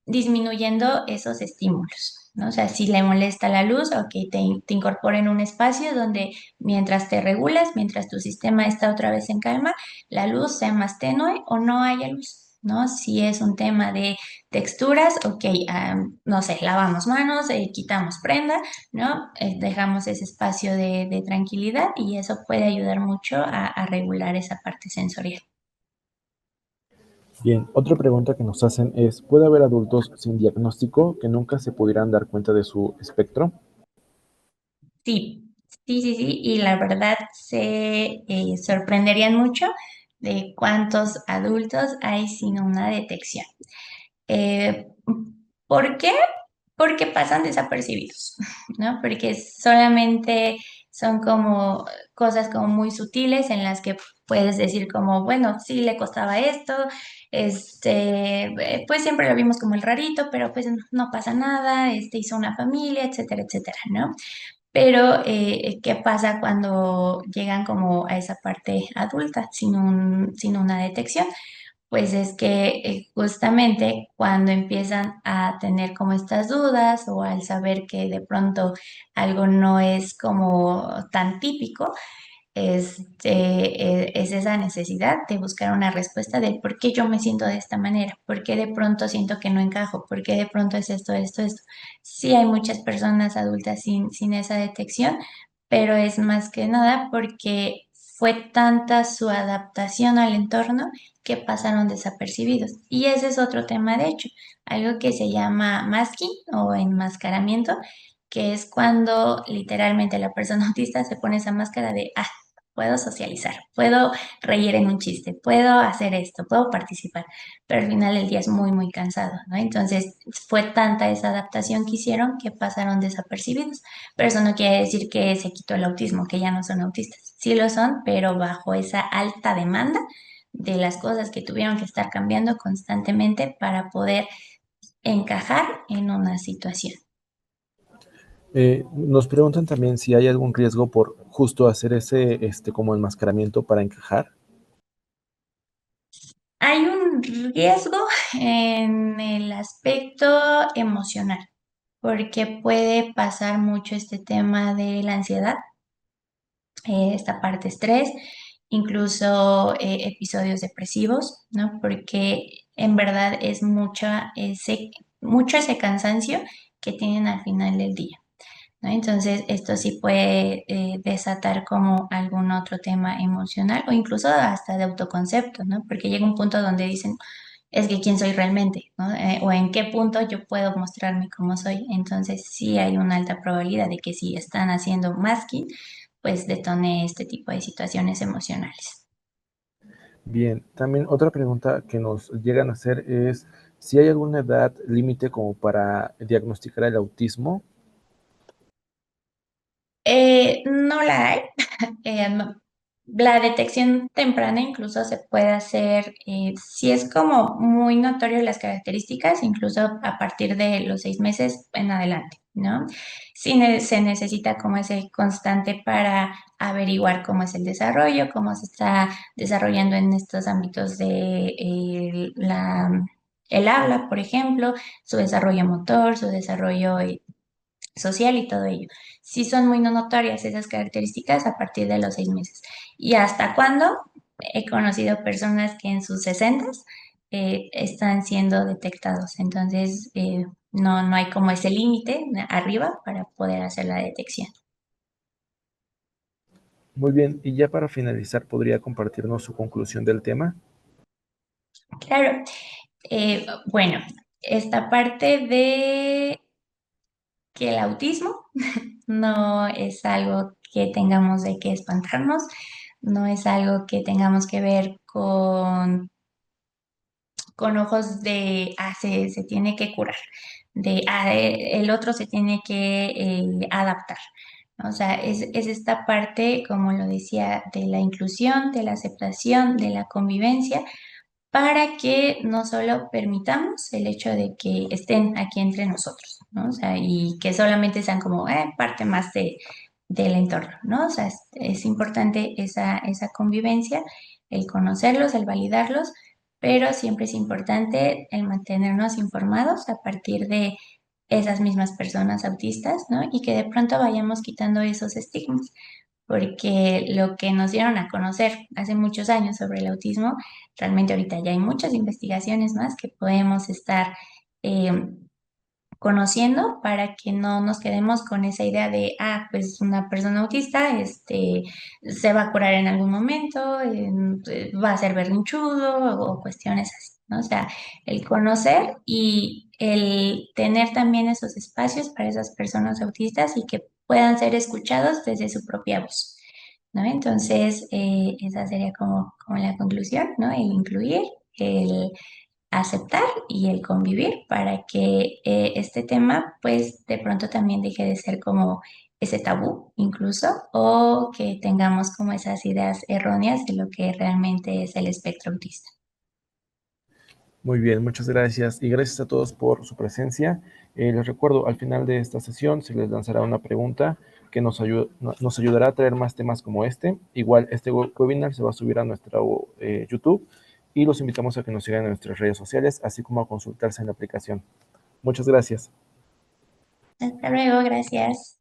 Disminuyendo esos estímulos, ¿no? O sea, si le molesta la luz, ok, te incorpora en un espacio donde mientras te regulas, mientras tu sistema está otra vez en calma, la luz sea más tenue o no haya luz, ¿no? Si es un tema de texturas, ok, no sé, lavamos manos, quitamos prenda, ¿no? Dejamos ese espacio de tranquilidad y eso puede ayudar mucho a regular esa parte sensorial. Bien, otra pregunta que nos hacen es, ¿puede haber adultos sin diagnóstico que nunca se pudieran dar cuenta de su espectro? Sí, sí, y la verdad se sorprenderían mucho de cuántos adultos hay sin una detección. Eh, ¿Por qué? Porque pasan desapercibidos, ¿no? Porque solamente son como cosas como muy sutiles en las que puedes decir como, bueno, sí le costaba esto, pues siempre lo vimos como el rarito, pero pues no pasa nada, hizo una familia, etcétera, etcétera, ¿no? Pero, ¿qué pasa cuando llegan como a esa parte adulta sin una detección? Pues es que justamente cuando empiezan a tener como estas dudas o al saber que de pronto algo no es como tan típico, es esa necesidad de buscar una respuesta del por qué yo me siento de esta manera, por qué de pronto siento que no encajo, por qué de pronto es esto, esto, esto. Sí hay muchas personas adultas sin esa detección, pero es más que nada porque fue tanta su adaptación al entorno que pasaron desapercibidos. Y ese es otro tema, de hecho, algo que se llama masking o enmascaramiento, que es cuando literalmente la persona autista se pone esa máscara de, puedo socializar, puedo reír en un chiste, puedo hacer esto, puedo participar, pero al final del día es muy, muy cansado, ¿no? Entonces fue tanta esa adaptación que hicieron que pasaron desapercibidos, pero eso no quiere decir que se quitó el autismo, que ya no son autistas. Sí lo son, pero bajo esa alta demanda de las cosas que tuvieron que estar cambiando constantemente para poder encajar en una situación. Nos preguntan también si hay algún riesgo por justo hacer ese como enmascaramiento para encajar. Hay un riesgo en el aspecto emocional, porque puede pasar mucho este tema de la ansiedad, esta parte estrés, incluso episodios depresivos, ¿no? Porque en verdad es mucho ese cansancio que tienen al final del día, ¿no? Entonces, esto sí puede desatar como algún otro tema emocional o incluso hasta de autoconcepto, ¿no? Porque llega un punto donde dicen, es que quién soy realmente, ¿no? O en qué punto yo puedo mostrarme como soy. Entonces, sí hay una alta probabilidad de que si están haciendo masking, pues detone este tipo de situaciones emocionales. Bien, también otra pregunta que nos llegan a hacer es si hay alguna edad límite como para diagnosticar el autismo. No la hay. La detección temprana incluso se puede hacer, si es como muy notorio las características, incluso a partir de los 6 meses en adelante, ¿no? Sí se necesita como ese constante para averiguar cómo es el desarrollo, cómo se está desarrollando en estos ámbitos de el habla, por ejemplo, su desarrollo motor, su desarrollo social y todo ello. Sí son muy no notorias esas características a partir de los 6 meses. ¿Y hasta cuándo? He conocido personas que en sus sesentas están siendo detectados. Entonces, no hay como ese límite arriba para poder hacer la detección. Muy bien, y ya para finalizar, ¿podría compartirnos su conclusión del tema? Claro, bueno, esta parte de que el autismo no es algo que tengamos de que espantarnos, no es algo que tengamos que ver con ojos de, se tiene que curar, de, el otro se tiene que adaptar, ¿no? O sea, es esta parte, como lo decía, de la inclusión, de la aceptación, de la convivencia, para que no solo permitamos el hecho de que estén aquí entre nosotros, ¿no? O sea, y que solamente sean como parte más del entorno, ¿no? O sea, es importante esa convivencia, el conocerlos, el validarlos, pero siempre es importante el mantenernos informados a partir de esas mismas personas autistas, ¿no? Y que de pronto vayamos quitando esos estigmas, porque lo que nos dieron a conocer hace muchos años sobre el autismo, realmente ahorita ya hay muchas investigaciones más que podemos estar eh, conociendo para que no nos quedemos con esa idea de, pues una persona autista se va a curar en algún momento, va a ser berrinchudo o cuestiones así, ¿no? O sea, el conocer y el tener también esos espacios para esas personas autistas y que puedan ser escuchados desde su propia voz, ¿no? Entonces, esa sería como la conclusión, ¿no? El incluir, el aceptar y el convivir para que este tema pues de pronto también deje de ser como ese tabú incluso o que tengamos como esas ideas erróneas de lo que realmente es el espectro autista. Muy bien, muchas gracias y gracias a todos por su presencia. Les recuerdo, al final de esta sesión se les lanzará una pregunta que nos ayudará a traer más temas como este. Igual este webinar se va a subir a nuestro YouTube y los invitamos a que nos sigan en nuestras redes sociales, así como a consultarse en la aplicación. Muchas gracias. Hasta luego, gracias.